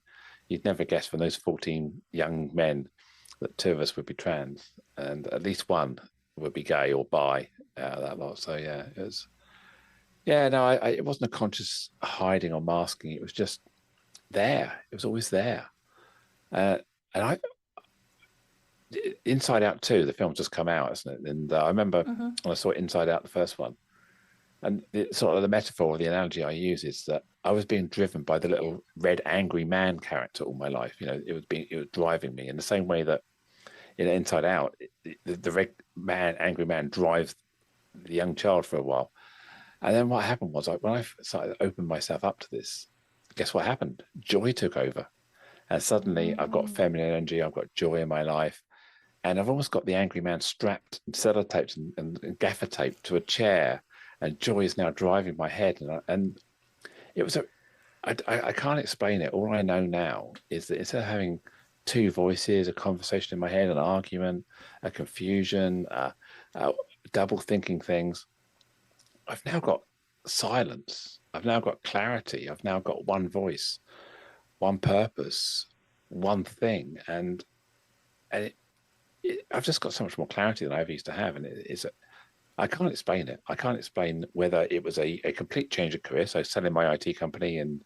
you'd never guess from those 14 young men that two of us would be trans and at least one would be gay or bi out of that lot. So yeah, it was, no, it wasn't a conscious hiding or masking. It was just there. It was always there. And Inside Out 2, the film's just come out, isn't it? And I remember when I saw Inside Out, the first one, and sort of the metaphor or the analogy I use is that I was being driven by the little red angry man character all my life. It was driving me in the same way that in Inside Out, the red man, angry man drives the young child for a while. And then what happened was when I started to open myself up to this, guess what happened? Joy took over. And suddenly I've got feminine energy, I've got joy in my life. And I've almost got the angry man strapped and sellotaped and gaffer taped to a chair. And joy is now driving my head. And it was I can't explain it. All I know now is that instead of having two voices, a conversation in my head, an argument, a confusion, double thinking things, I've now got silence. I've now got clarity. I've now got one voice, one purpose, one thing. And I've just got so much more clarity than I ever used to have. And I can't explain it. I can't explain whether it was a complete change of career. So selling my IT company in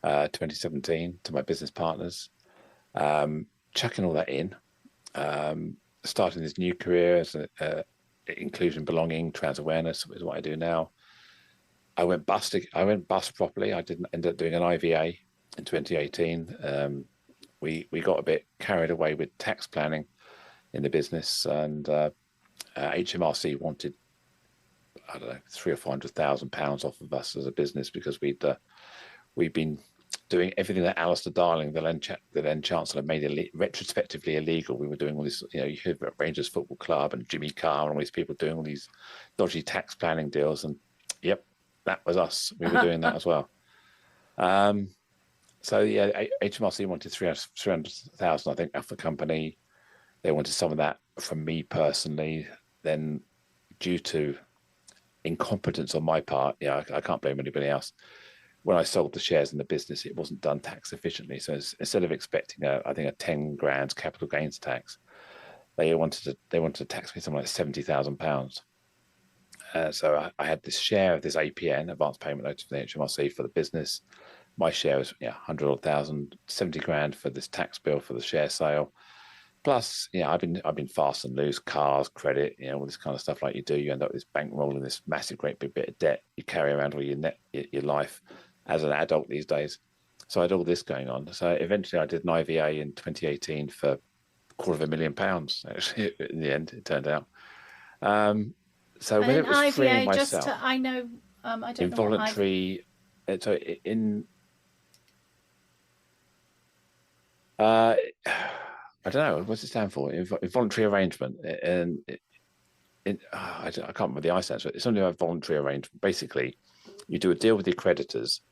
2017 to my business partners, chucking all that in, starting this new career as inclusion, belonging, trans awareness is what I do now. I went bust properly. I didn't end up doing an IVA in 2018. We got a bit carried away with tax planning in the business, and HMRC wanted, I don't know, £300,000 or £400,000 off of us as a business because we'd been doing everything that Alistair Darling, the then Chancellor, made retrospectively illegal. We were doing all this, you hear about Rangers Football Club and Jimmy Carr and all these people doing all these dodgy tax planning deals. And yep, that was us. We were doing that as well. So yeah, HMRC wanted 300,000, I think, off the company. They wanted some of that from me personally. Then, due to incompetence on my part, I can't blame anybody else. When I sold the shares in the business, it wasn't done tax efficiently. So instead of expecting I think a 10 grand capital gains tax, they wanted to tax me something like £70,000. So I had this share of this APN, advance payment notice from the HMRC for the business. My share was 100,000, 70 grand for this tax bill for the share sale. Plus, I've been fast and loose, cars, credit, all this kind of stuff like you do. You end up with this bankroll and this massive, great big bit of debt you carry around all your life as an adult these days. So I had all this going on. So eventually I did an IVA in 2018 for £250,000, actually, in the end, it turned out. So when it was IVA, freeing myself, I know, I don't involuntary, know what so in Uh, I don't know. What's it stand for? Involuntary arrangement. And I can't remember the I stands for. It's something about voluntary arrangement. Basically, you do a deal with your creditors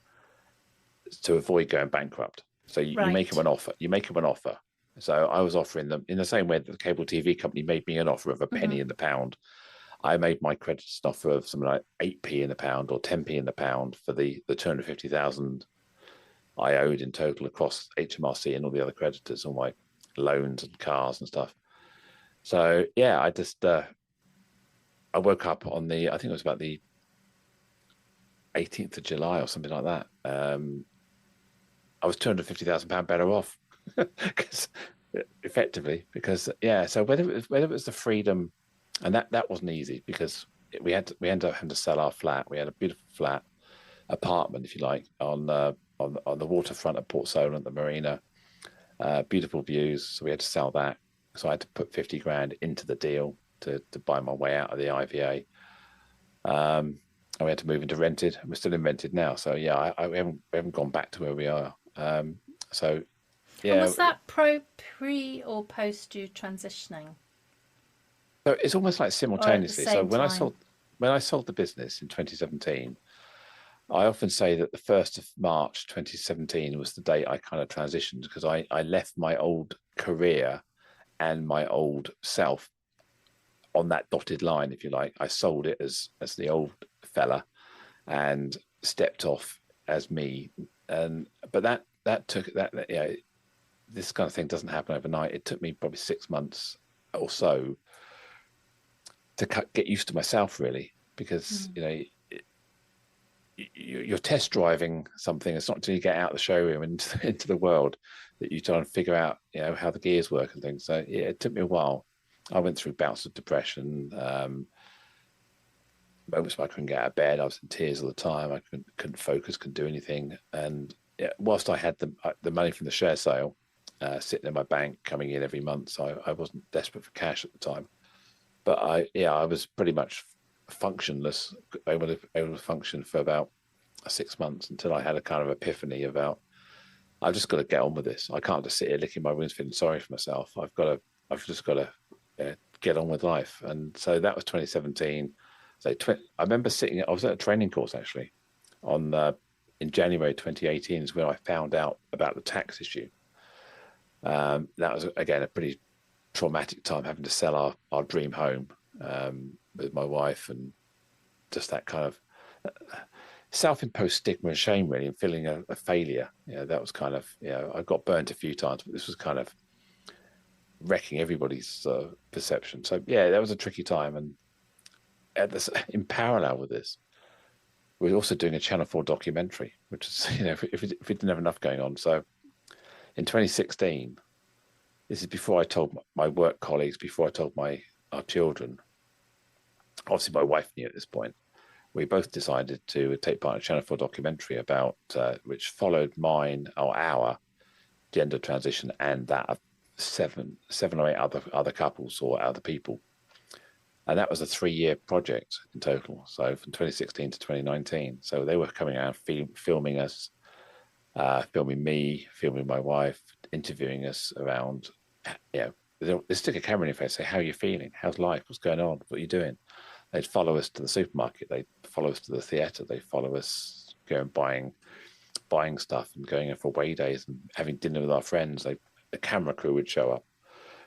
to avoid going bankrupt. So you make them an offer. You make them an offer. So I was offering them in the same way that the cable TV company made me an offer of a penny in the pound. I made my creditors an offer of something like 8p in the pound or 10p in the pound for the 250,000 I owed in total across HMRC and all the other creditors, all my loans and cars and stuff. So yeah, I woke up on I think it was about the 18th of July or something like that. I was £250,000 better off because yeah. So whether it was the freedom, and that wasn't easy because we ended up having to sell our flat. We had a beautiful flat apartment, if you like, on the waterfront at Port Solent, the marina, beautiful views. So we had to sell that. So I had to put 50 grand into the deal to buy my way out of the IVA. And we had to move into rented. We're still in rented now. So yeah, we haven't gone back to where we are. So yeah. And was that pre or post you transitioning? So it's almost like simultaneously. So when time? I sold the business in 2017, I often say that the 1st of March 2017 was the date I kind of transitioned because I left my old career and my old self on that dotted line, if you like. I sold it as the old fella and stepped off as me. But that took that yeah, this kind of thing doesn't happen overnight. It took me probably 6 months or so to get used to myself, really, because you're test driving something. It's not until you get out of the showroom and into the world that you try and figure out, how the gears work and things. So yeah, it took me a while. I went through bouts of depression, moments where I couldn't get out of bed. I was in tears all the time. I couldn't focus, couldn't do anything. And whilst I had the money from the share sale sitting in my bank coming in every month, so I wasn't desperate for cash at the time. But I was pretty much functionless, able to function for about 6 months until I had a kind of epiphany about I've just got to get on with this. I can't just sit here licking my wounds, feeling sorry for myself. I've just got to get on with life. And so that was 2017. So I remember I was at a training course actually in January 2018 is when I found out about the tax issue. That was again a pretty traumatic time, having to sell our dream home with my wife, and just that kind of self-imposed stigma and shame, really, and feeling a failure. That was kind of, I got burnt a few times, but this was kind of wrecking everybody's perception. So yeah, that was a tricky time. And in parallel with this, we were also doing a Channel 4 documentary, which is, if we didn't have enough going on. So in 2016, this is before I told my work colleagues, before I told our children. Obviously, my wife knew at this point. We both decided to take part in a Channel 4 documentary about which followed our gender transition and that of seven or eight other couples or other people. And that was a 3-year project in total. So from 2016 to 2019. So they were coming out, filming us, filming me, filming my wife, interviewing us around, they stick a camera in your face, say, how are you feeling? How's life? What's going on? What are you doing? They'd follow us to the supermarket. They'd follow us to the theatre. They follow us going buying stuff and going in for away days and having dinner with our friends. The camera crew would show up.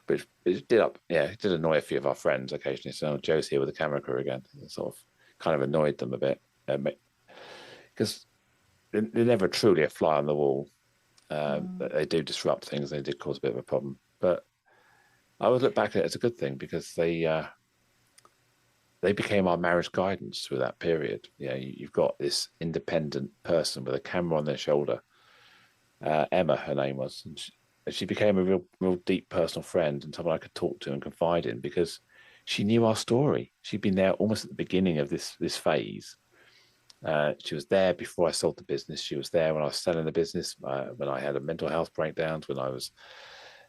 But it did annoy a few of our friends occasionally. So Joe's here with the camera crew again. It sort of kind of annoyed them a bit because they're never truly a fly on the wall. They do disrupt things. They did cause a bit of a problem. But I always look back at it as a good thing because they became our marriage guidance through that period. You've got this independent person with a camera on their shoulder. Emma, her name was, and she became a real deep personal friend and someone I could talk to and confide in because she knew our story. She'd been there almost at the beginning of this phase. She was there before I sold the business. She was there when I was selling the business, when I had a mental health breakdowns, when I was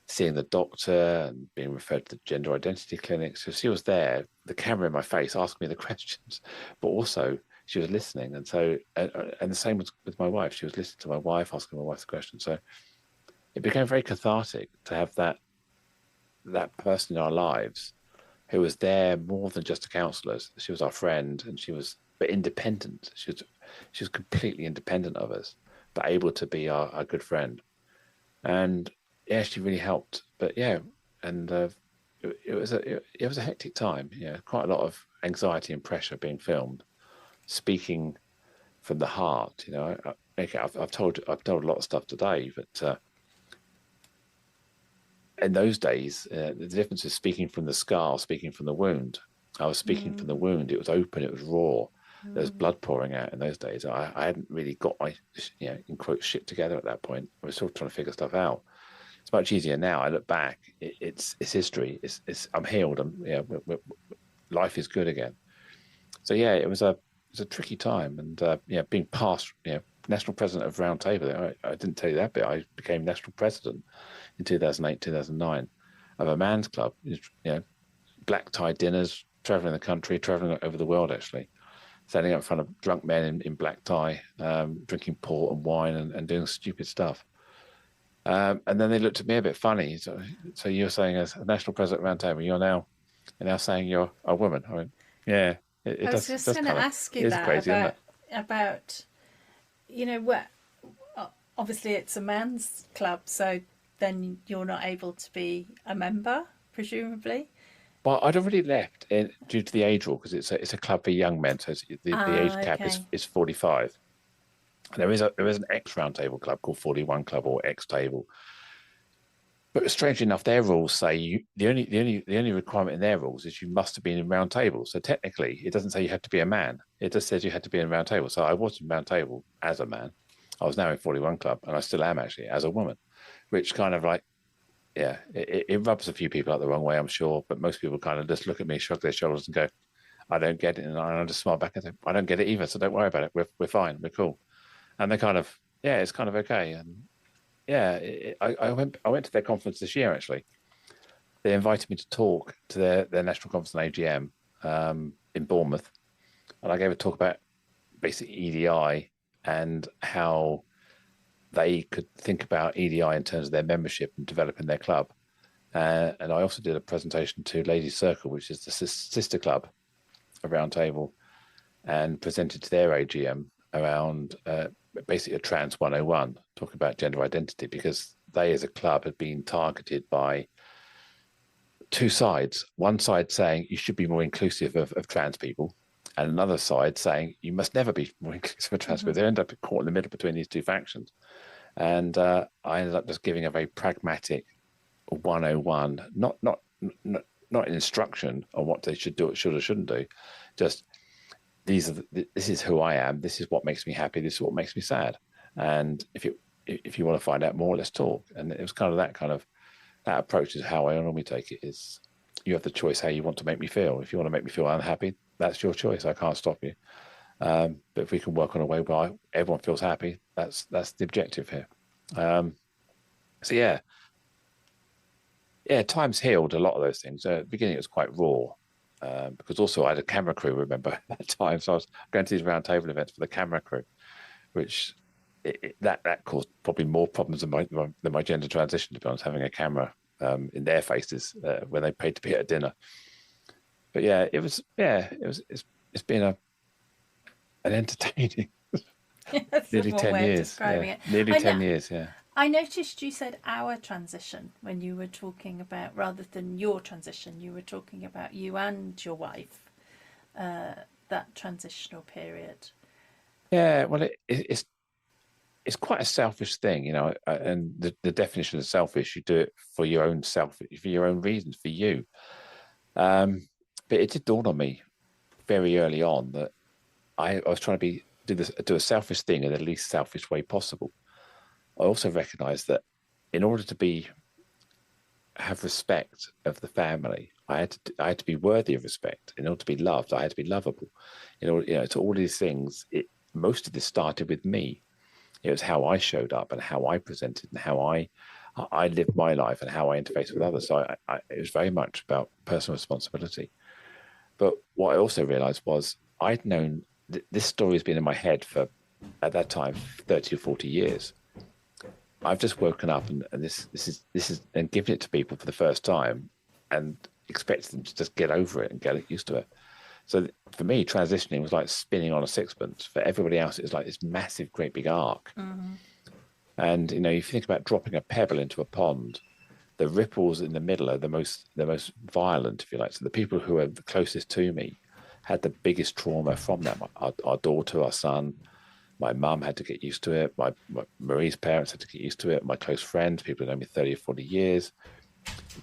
seeing the doctor and being referred to the gender identity clinic. So she was there, the camera in my face, asking me the questions, but also she was listening. And so, and the same was with my wife. She was listening to my wife, asking my wife the questions. So it became very cathartic to have that person in our lives who was there more than just a counsellor. She was our friend, and she was but independent. She was completely independent of us, but able to be our good friend. And yeah, she really helped. But yeah, and it was a hectic time. Yeah, quite a lot of anxiety and pressure being filmed, speaking from the heart. You know, I've told a lot of stuff today, but in those days, the difference is speaking from the scar, speaking from the wound. I was speaking from the wound. It was open. It was raw. There was blood pouring out in those days. I hadn't really got my, in quotes, shit together at that point. I was still trying to figure stuff out. It's much easier now. I look back. It's history. I'm healed. Life is good again. So yeah, it was a tricky time, and being past national president of Round Table. I didn't tell you that bit. I became national president in 2008, 2009 of a man's club. Black tie dinners, traveling the country, traveling over the world actually, standing up in front of drunk men in black tie, drinking port and wine and doing stupid stuff. And then they looked at me a bit funny. So you're saying as a national president of Round Table, you're now saying you're a woman. I went, yeah. I was just going to ask you that crazy, about what. Obviously, it's a men's club, so then you're not able to be a member, presumably. Well, I'd already left due to the age rule because it's a club for young men, so the age cap is 45. There is an ex Round Table club called 41 Club or X Table. But strangely enough, their rules say the only requirement in their rules is you must have been in Round Table. So technically, it doesn't say you had to be a man. It just says you had to be in Round Table. So I was in Round Table as a man. I was now in 41 Club, and I still am actually as a woman, which kind of like, yeah, it rubs a few people out the wrong way, I'm sure. But most people kind of just look at me, shrug their shoulders, and go, "I don't get it," and I just smile back and say, "I don't get it either. So don't worry about it. We're fine. We're cool." And they kind of, yeah, it's kind of okay. And yeah, I went to their conference this year, actually. They invited me to talk to their national conference and AGM in Bournemouth. And I gave a talk about basic EDI and how they could think about EDI in terms of their membership and developing their club. And I also did a presentation to Ladies Circle, which is the sister club of Round Table, and presented to their AGM around basically a Trans 101, talking about gender identity, because they as a club had been targeted by two sides. One side saying you should be more inclusive of trans people, and another side saying you must never be more inclusive of trans people. They end up caught in the middle between these two factions. And I ended up just giving a very pragmatic 101, not an instruction on what they should do, should or shouldn't do, just this is who I am. This is what makes me happy. This is what makes me sad. And if you want to find out more, let's talk. And it was kind of that approach is how I normally take it. Is you have the choice how you want to make me feel. If you want to make me feel unhappy, that's your choice. I can't stop you. But if we can work on a way where everyone feels happy, that's the objective here. So yeah, time's healed a lot of those things. At the beginning, it was quite raw. Because also I had a camera crew, remember, at that time. So I was going to these round table events for the camera crew, which that caused probably more problems than my gender transition, to be honest, having a camera in their faces when they paid to be at a dinner. But yeah, it's been an entertaining nearly 10 years. Yeah. Nearly 10 years, yeah. I noticed you said our transition when you were talking about, rather than your transition, you were talking about you and your wife, that transitional period. Yeah, well, it's quite a selfish thing, and the definition of selfish, you do it for your own for your own reasons, for you. But it did dawn on me very early on that I was trying to do a selfish thing in the least selfish way possible. I also recognised that in order to have respect of the family, I had to be worthy of respect. In order to be loved, I had to be lovable. In order, to all these things, most of this started with me. It was how I showed up and how I presented and how I lived my life and how I interfaced with others. So it was very much about personal responsibility. But what I also realised was I'd known this story has been in my head for, at that time, 30 or 40 years. I've just woken up and this is and giving it to people for the first time and expecting them to just get over it and get used to it. So for me, transitioning was like spinning on a sixpence. For everybody else, it was like this massive, great big arc. Mm-hmm. And if you think about dropping a pebble into a pond, the ripples in the middle are the most violent, if you like. So the people who are the closest to me had the biggest trauma from that. Our daughter, our son, my mum had to get used to it. My Marie's parents had to get used to it. My close friends, people who know me 30 or 40 years,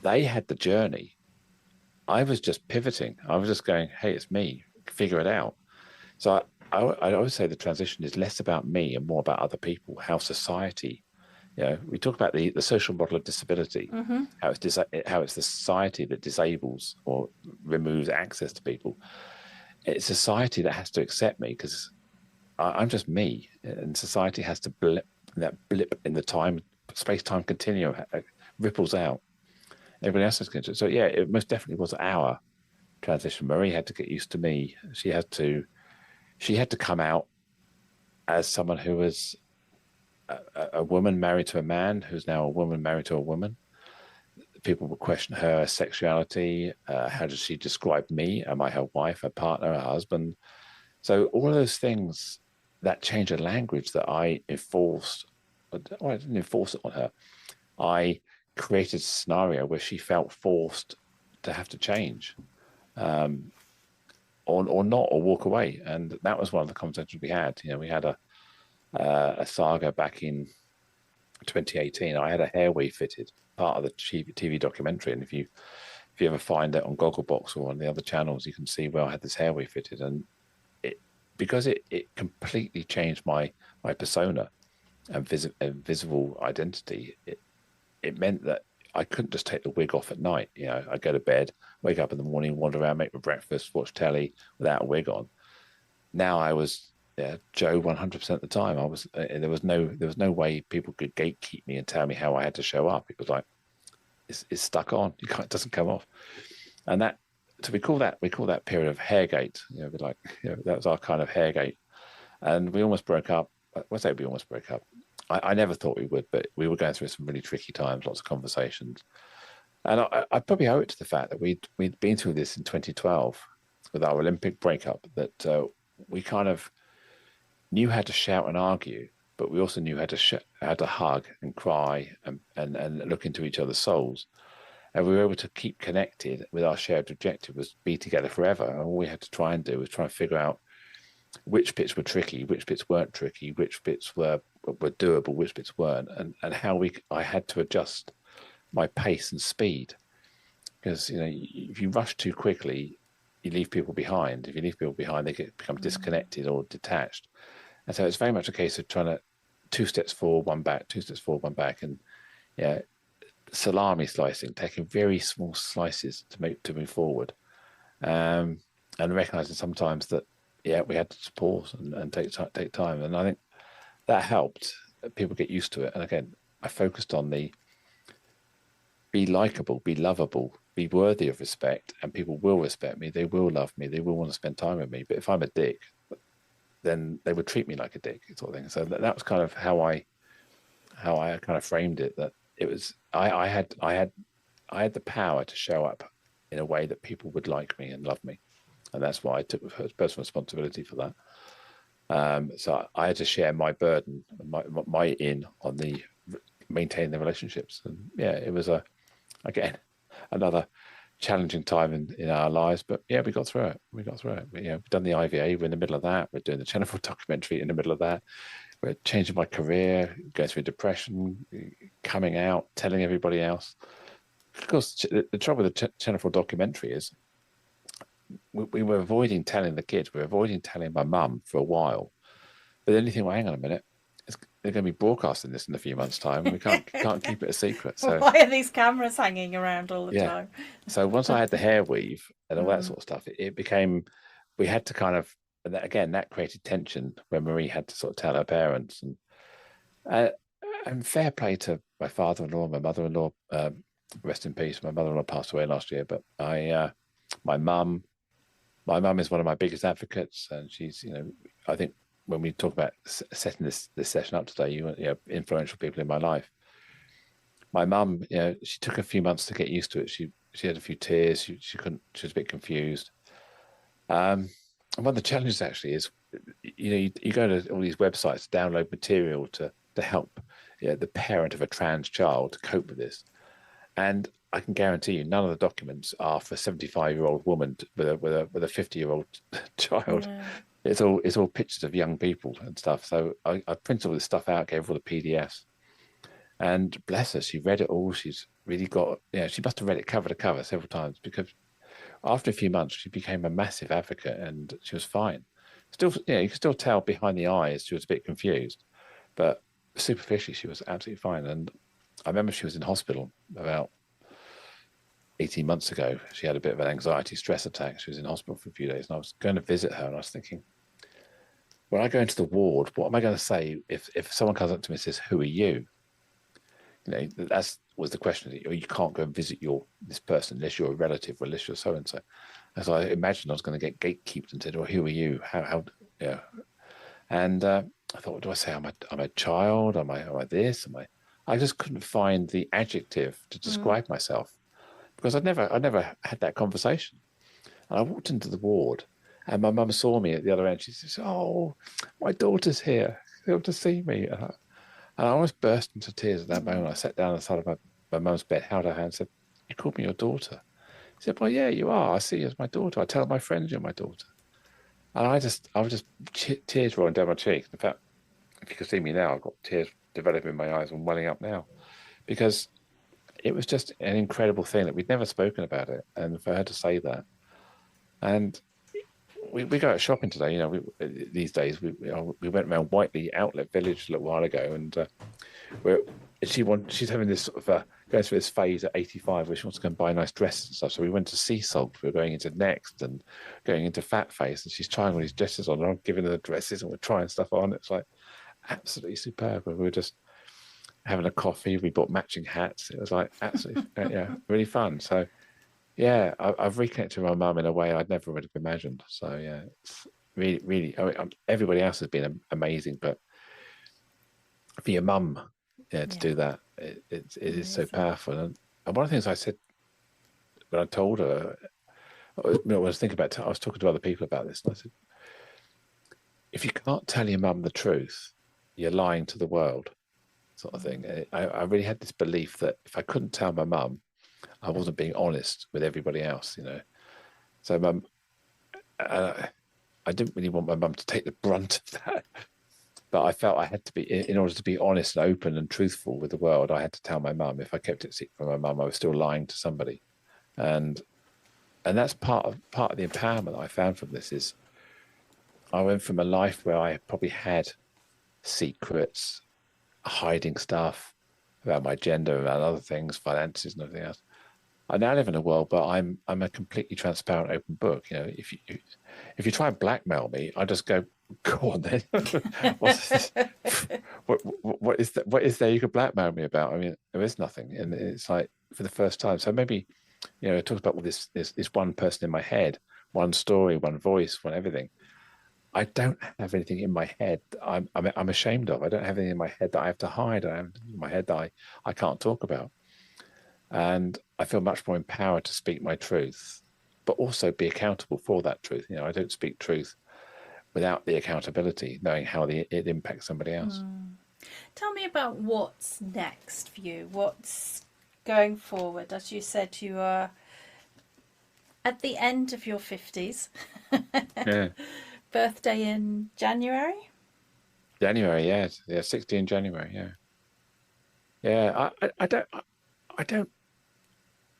they had the journey. I was just pivoting. I was just going, hey, it's me, figure it out. So I always say the transition is less about me and more about other people, how society, we talk about the social model of disability, Mm-hmm. how it's the society that disables or removes access to people. It's society that has to accept me because I'm just me, and society has to blip in the space-time continuum ripples out. Everybody else is going to. So yeah, it most definitely was our transition. Marie had to get used to me. She had to come out as someone who was a woman married to a man who's now a woman married to a woman. People would question her sexuality. How does she describe me? Am I her wife, her partner, her husband? So all of those things, that change of language that I enforced, well, I didn't enforce it on her. I created a scenario where she felt forced to have to change, or not, or walk away. And that was one of the conversations we had. We had a saga back in 2018. I had a hair weave fitted, part of the TV documentary. And if you ever find it on Gogglebox or on the other channels, you can see where I had this hair weave fitted. And because it completely changed my persona and visible identity, it meant that I couldn't just take the wig off at night. I'd go to bed, wake up in the morning, wander around, make my breakfast, watch telly without a wig on. Now I was Joe 100% of the time. I was there was no way people could gatekeep me and tell me how I had to show up. It was like it's stuck on. It doesn't come off. And that, so we call that period of Hairgate. That was our kind of Hairgate, and we almost broke up. I say we almost broke up. I never thought we would, but we were going through some really tricky times, lots of conversations, and I probably owe it to the fact that we'd been through this in 2012 with our Olympic breakup. That we kind of knew how to shout and argue, but we also knew how to hug and cry and look into each other's souls. And we were able to keep connected with our shared objective was be together forever. And all we had to try and do was try and figure out which bits were tricky, which bits weren't tricky, which bits were doable, which bits weren't, and how I had to adjust my pace and speed. Because if you rush too quickly, you leave people behind. If you leave people behind, they become disconnected or detached. And so it's very much a case of trying to 2 steps forward, 1 back, 2 steps forward, 1 back, and salami slicing, taking very small slices to move forward, and recognizing sometimes that we had to pause and take time. And I think that helped people get used to it. And again, I focused on the be likable, be lovable, be worthy of respect, and people will respect me. They will love me. They will want to spend time with me. But if I'm a dick, then they would treat me like a dick, sort of thing. So that was kind of how I kind of framed it. That it was I had the power to show up in a way that people would like me and love me, and that's why I took personal responsibility for that. So I had to share my burden, my in on the maintaining the relationships, and it was again another challenging time in our lives, but we got through it. We've done the IVA. We're in the middle of that. We're doing the Channel 4 documentary in the middle of that. We're changing my career, going through depression, coming out, telling everybody else. Of course, the trouble with the Channel 4 documentary is we were avoiding telling the kids. We were avoiding telling my mum for a while. But then you think, well, hang on a minute. They're going to be broadcasting this in a few months' time, and we can't keep it a secret. So why are these cameras hanging around all the time? So once I had the hair weave and all that sort of stuff, it became, we had to kind of, and that created tension when Marie had to sort of tell her parents. And fair play to my father-in-law, my mother-in-law, rest in peace. My mother-in-law passed away last year, but my mum is one of my biggest advocates, and she's, I think when we talk about setting this session up today, you know, influential people in my life. My mum, you know, she took a few months to get used to it. She had a few tears. She couldn't. She was a bit confused. And one of the challenges actually is, you know, you go to all these websites to download material to help, you know, the parent of a trans child to cope with this. And I can guarantee you, none of the documents are for a 75-year-old woman with a 50-year-old child. Yeah. It's all pictures of young people and stuff. So I printed all this stuff out, gave her all the PDFs, and bless her, she read it all. She's really got, you know, she must have read it cover to cover several times, because after a few months she became a massive advocate and she was fine. Still, you know, you can still tell behind the eyes she was a bit confused, but superficially she was absolutely fine. And I remember she was in hospital about 18 months ago. She had a bit of an anxiety stress attack. She was in hospital for a few days, and I was going to visit her, and I was thinking, when I go into the ward, what am I going to say if someone comes up to me and says, "Who are you?" You know, that was the question. You can't go and visit this person unless you're a relative, or unless you're so and so. As I imagined, I was going to get gatekeeped and said, "Well, who are you? How yeah?" And I thought, what do I say? Am I a child? Am I this? I just couldn't find the adjective to describe myself, because I'd never had that conversation. And I walked into the ward, and my mum saw me at the other end. She says, "Oh, my daughter's here. She'll able to see me." And I almost burst into tears at that moment. I sat down on the side of my mum's bed, held her hand, and said, "You called me your daughter?" She said, "Well, yeah, you are. I see you as my daughter. I tell my friends you're my daughter." And I was just tears rolling down my cheeks. In fact, if you could see me now, I've got tears developing in my eyes and welling up now, because it was just an incredible thing that we'd never spoken about it. And for her to say that, and we go out shopping today, you know, these days we went around Whiteley Outlet Village a little while ago, and she's having this sort of going through this phase at 85 where she wants to go and buy nice dresses and stuff. So we went to Sea Salt. We were going into Next and going into Fat Face, and she's trying all these dresses on, and I'm giving her the dresses, and we're trying stuff on. It's like absolutely superb. We were just having a coffee. We bought matching hats. It was like absolutely yeah, really fun. So yeah, I've reconnected with my mum in a way I'd never would have imagined. So yeah, it's really. I mean, everybody else has been amazing, but for your mum, to do that, it is so powerful. And one of the things I said when I told her, I was thinking about, I was talking to other people about this, and I said, if you can't tell your mum the truth, you're lying to the world, sort of thing. I really had this belief that if I couldn't tell my mum, I wasn't being honest with everybody else, you know. So mum, I didn't really want my mum to take the brunt of that, but I felt I had to be, in order to be honest and open and truthful with the world, I had to tell my mum. If I kept it secret from my mum, I was still lying to somebody. And that's part of the empowerment I found from this. Is I went from a life where I probably had secrets, hiding stuff about my gender, about other things, finances and everything else. I now live in a world, but I'm a completely transparent, open book. You know, if you try and blackmail me, I just go on then. What is there you could blackmail me about? I mean, there is nothing, and it's like for the first time. So maybe, you know, I talked about all this one person in my head, one story, one voice, one everything. I don't have anything in my head I'm ashamed of. I don't have anything in my head that I have to hide. I have in my head that I can't talk about. And I feel much more empowered to speak my truth, but also be accountable for that truth. You know, I don't speak truth without the accountability, knowing how it impacts somebody else. Tell me about what's next for you. What's going forward? As you said, you are at the end of your 50s. Yeah. Birthday in January? January, yeah. 16 January, yeah. Yeah, I don't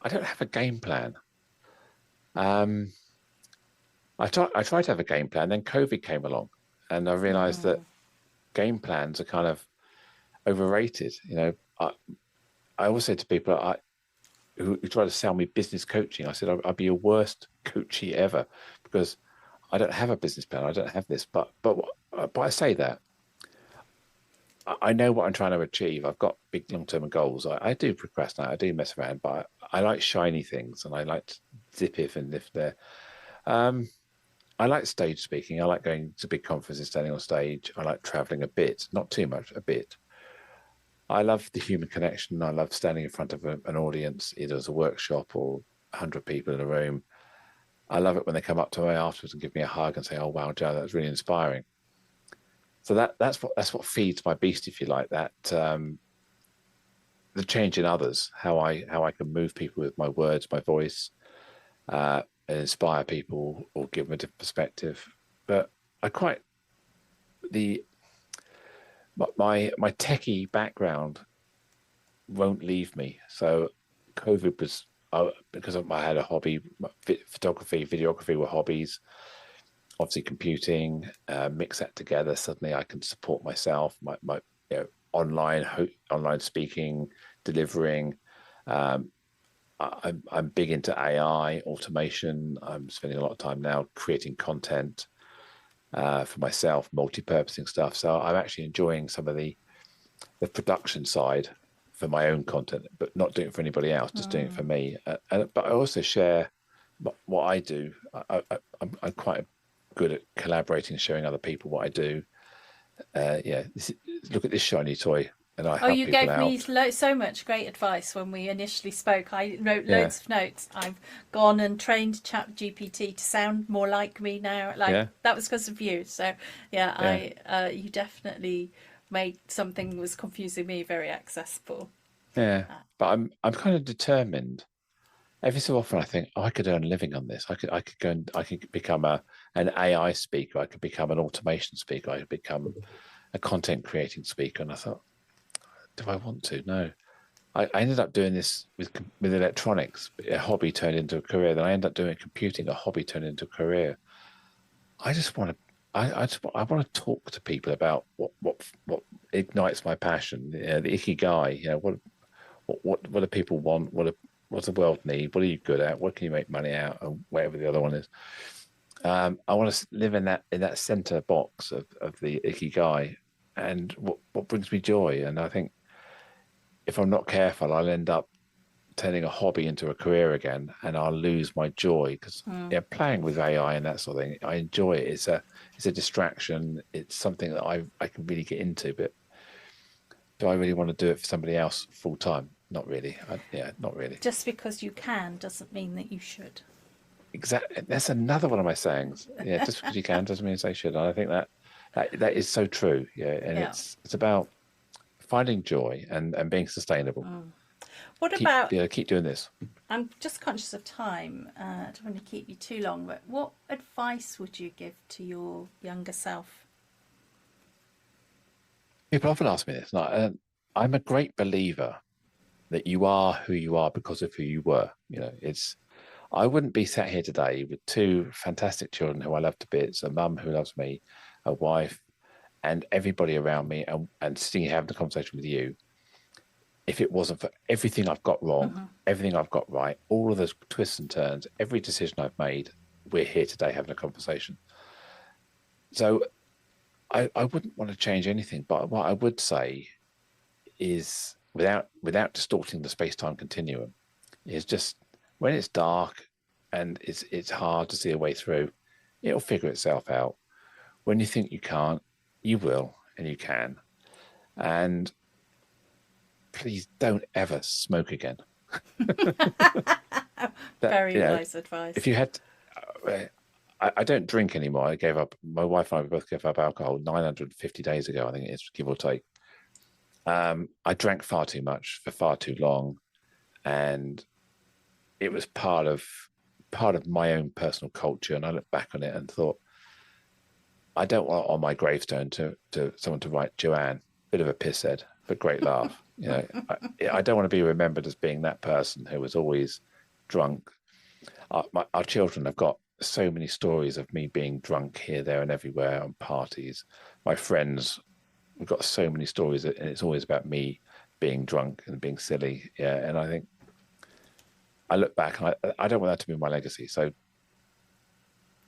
have a game plan. I tried to have a game plan, then COVID came along, and I realized that game plans are kind of overrated. You know, I always say to people who try to sell me business coaching, I said I'd be your worst coachee ever, because I don't have a business plan. I don't have this, but I say that I know what I'm trying to achieve. I've got big long-term goals. I do procrastinate. I do mess around, but I, I like shiny things, and I like to zip if and lift there. I like stage speaking. I like going to big conferences, standing on stage. I like traveling a bit, not too much, a bit. I love the human connection. I love standing in front of an audience, either as a workshop or 100 people in a room. I love it when they come up to me afterwards and give me a hug and say, "Oh wow, Joe, that was really inspiring." So that's what feeds my beast, if you like. That the change in others, how I can move people with my words, my voice, and inspire people or give them a different perspective. But I quite the my techie background won't leave me. So COVID was because I had a hobby, photography, videography were hobbies. Obviously, computing, mix that together. Suddenly, I can support myself, my online speaking, delivering. I'm big into AI, automation. I'm spending a lot of time now creating content for myself, multi-purposing stuff. So I'm actually enjoying some of the production side for my own content, but not doing it for anybody else, just doing it for me. But I also share what I do. I'm quite good at collaborating, showing other people what I do. Look at this shiny toy, and I Oh, help you people gave me out. so much great advice when we initially spoke. I wrote Yeah, loads of notes. I've gone and trained ChatGPT to sound more like me now. Like yeah, that was because of you. So yeah, yeah, you definitely made something was confusing me very accessible. yeah. But I'm kind of determined. Every so often, I think, oh, I could earn a living on this. I could go and I could become an AI speaker. I could become an automation speaker. I could become a content creating speaker. And I thought, do I want to? No. I ended up doing this with electronics. A hobby turned into a career. Then I ended up doing computing. A hobby turned into a career. I just want to. I want to talk to people about what ignites my passion. The ikigai. What do people want? What's the world need? What are you good at? What can you make money out? And whatever the other one is. I want to live in that center box of the ikigai, and what brings me joy. And I think if I'm not careful, I'll end up turning a hobby into a career again, and I'll lose my joy because playing with AI and that sort of thing, I enjoy it. It's a distraction. It's something that I can really get into. But do I really want to do it for somebody else full time? Not really. Not really. Just because you can doesn't mean that you should. Exactly. That's another one of my sayings. Yeah, just because you can doesn't mean they should. And I think that is so true. Yeah, and Yeah. it's about finding joy and being sustainable. What about? Keep doing this. I'm just conscious of time. I don't want to keep you too long, but what advice would you give to your younger self? People often ask me this. And I'm a great believer that you are who you are because of who you were. I wouldn't be sat here today with two fantastic children who I love to bits, a mum who loves me, a wife, and everybody around me, and sitting here having a conversation with you, if it wasn't for everything I've got wrong, everything I've got right, all of those twists and turns, every decision I've made, we're here today having a conversation. So I wouldn't want to change anything, but what I would say is, without distorting the space-time continuum, is just when it's dark and it's hard to see a way through, it'll figure itself out. When you think you can't, you will, and you can. And please don't ever smoke again. Very wise advice. If you had, I don't drink anymore. I gave up. My wife and I both gave up alcohol 950 days ago. I think it is, give or take. I drank far too much for far too long, and it was part of my own personal culture. And I look back on it and thought, I don't want on my gravestone to someone to write Joanne, bit of a pisshead, but great laugh. I don't want to be remembered as being that person who was always drunk. Our children have got so many stories of me being drunk here, there, and everywhere on parties. My friends, we've got so many stories, and it's always about me being drunk and being silly. Yeah, and I think I look back, and I don't want that to be my legacy. So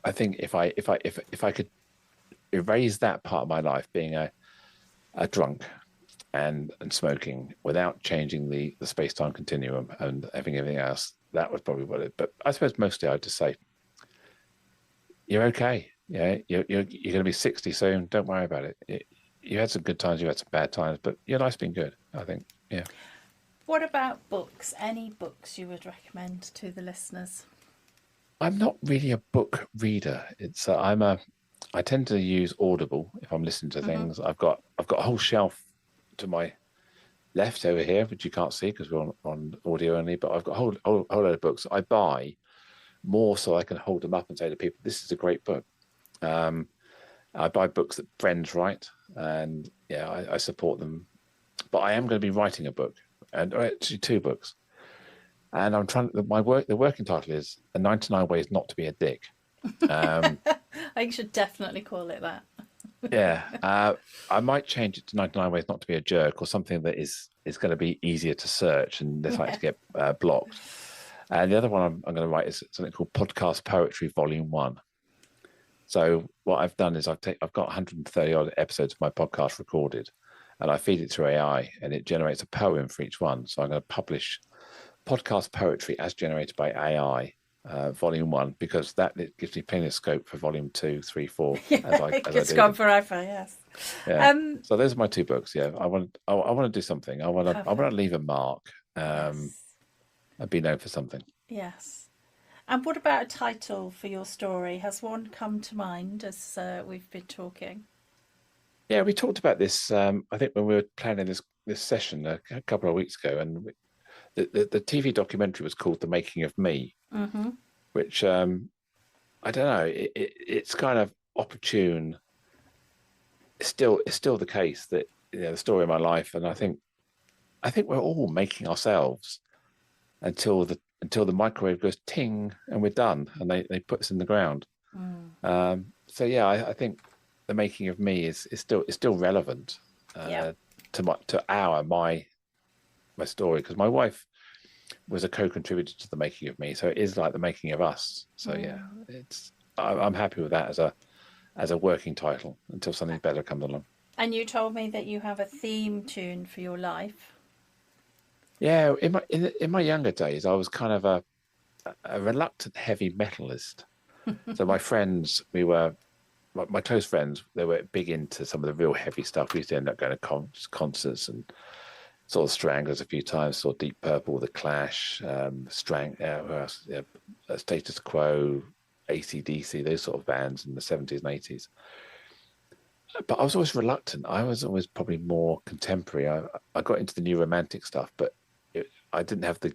I think if I could erase that part of my life, being a drunk and smoking, without changing the space-time continuum and having everything else, that was probably what it. But I suppose mostly I'd just say, you're okay. Yeah, you're going to be 60 soon. Don't worry about it. You had some good times, you had some bad times, but your life's been good, I think. Yeah. What about books? Any books you would recommend to the listeners? I'm not really a book reader. I tend to use Audible if I'm listening to Mm-hmm. things. I've got a whole shelf to my left over here, which you can't see because we're on audio only. But I've got a whole load of books I buy more so I can hold them up and say to people, "This is a great book." Um, I buy books that friends write, and yeah, I support them. But I am going to be writing a book, and actually two books. And I'm trying. The working title is "The 99 Ways Not to Be a Dick." Um, I think you should definitely call it that. yeah, I might change it to 99 Ways Not to Be a Jerk or something that is going to be easier to search and less likely to get blocked. And the other one I'm going to write is something called Podcast Poetry Volume 1. So what I've done is I've got 130 odd episodes of my podcast recorded, and I feed it through AI, and it generates a poem for each one. So I'm going to publish podcast poetry as generated by AI, volume 1, because it gives me plenty of scope for volume 2, 3, 4 as I do It's gone them. forever, yes. Yeah. So those are my two books. Yeah, I want to do something. I want to Perfect. leave a mark. Yes. And be known for something. Yes. And what about a title for your story? Has one come to mind as we've been talking? Yeah, we talked about this. I think when we were planning this session a couple of weeks ago, and the TV documentary was called "The Making of Me," Mm-hmm. which I don't know. It's kind of opportune. It's still the case that the story of my life, and I think we're all making ourselves until the microwave goes ting and we're done, and they put us in the ground. So yeah, I think the making of me is still relevant Yeah. to my story, because my wife was a co-contributor to the making of me, so it is like the making of us. So yeah, I'm happy with that as a working title until something better comes along. And you told me that you have a theme tune for your life. Yeah, in my younger days, I was kind of a reluctant heavy metalist. So my friends, my close friends, they were big into some of the real heavy stuff. We used to end up going to concerts and saw the Stranglers a few times, saw Deep Purple, The Clash, who else? Yeah, Status Quo, AC/DC, those sort of bands in the 70s and 80s. But I was always reluctant. I was always probably more contemporary. I got into the new romantic stuff, but I didn't have the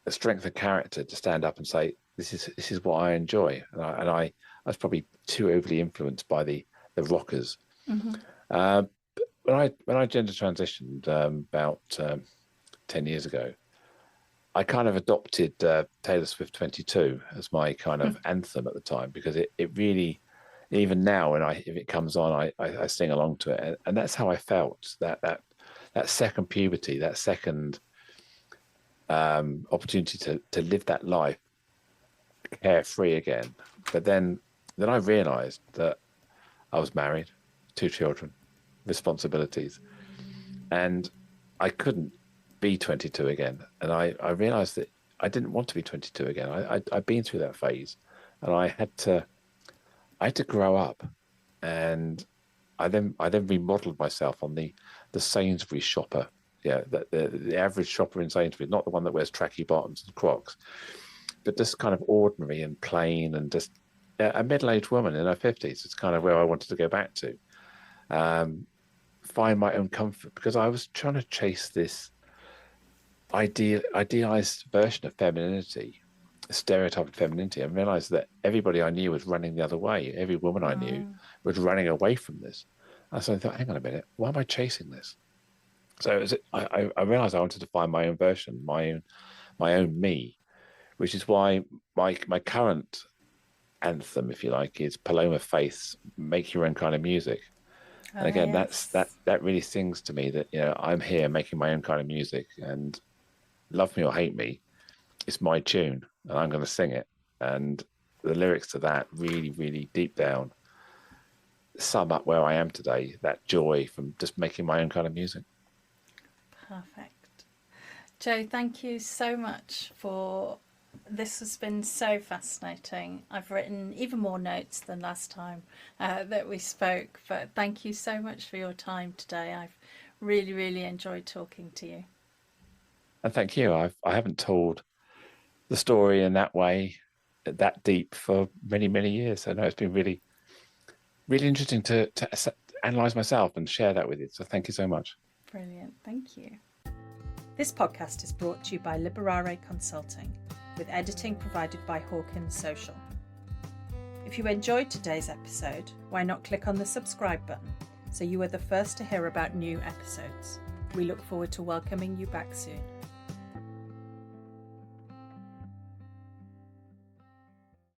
strength of character to stand up and say, this is what I enjoy. And I was probably too overly influenced by the rockers. Mm-hmm. Uh, when I gender transitioned about 10 years ago, I kind of adopted Taylor Swift 22 as my kind of anthem at the time, because it really, even now when if it comes on, I sing along to it, and that's how I felt that second puberty, that second opportunity to live that life carefree again. But then I realized that I was married, 2 children, responsibilities, and I couldn't be 22 again. And I realized that I didn't want to be 22 again. I'd been through that phase, and I had to grow up. And I then remodeled myself on the Sainsbury's shopper. Yeah, the average shopper in Sainsbury's, not the one that wears tracky bottoms and Crocs, but just kind of ordinary and plain, and just a middle-aged woman in her 50s. It's kind of where I wanted to go back to. Find my own comfort, because I was trying to chase this idealized version of femininity, stereotype of femininity, and realized that everybody I knew was running the other way. Every woman I knew was running away from this. And so I thought, hang on a minute, why am I chasing this? So I realized I wanted to find my own version, my own me, which is why my current anthem, if you like, is Paloma Faith's "Make Your Own Kind of Music." And again, Yes. that really sings to me that I'm here making my own kind of music, and love me or hate me, it's my tune, and I'm going to sing it. And the lyrics to that really, really deep down sum up where I am today. That joy from just making my own kind of music. Perfect. Joe, thank you so much for This has been so fascinating. I've written even more notes than last time that we spoke, but thank you so much for your time today. I've really, really enjoyed talking to you. And thank you. I haven't told the story in that way, that deep, for many, many years. So no, it's been really, really interesting to analyze myself and share that with you. So thank you so much. Brilliant. Thank you. This podcast is brought to you by Liberare Consulting, with editing provided by Hawkins Social. If you enjoyed today's episode, why not click on the subscribe button so you are the first to hear about new episodes. We look forward to welcoming you back soon.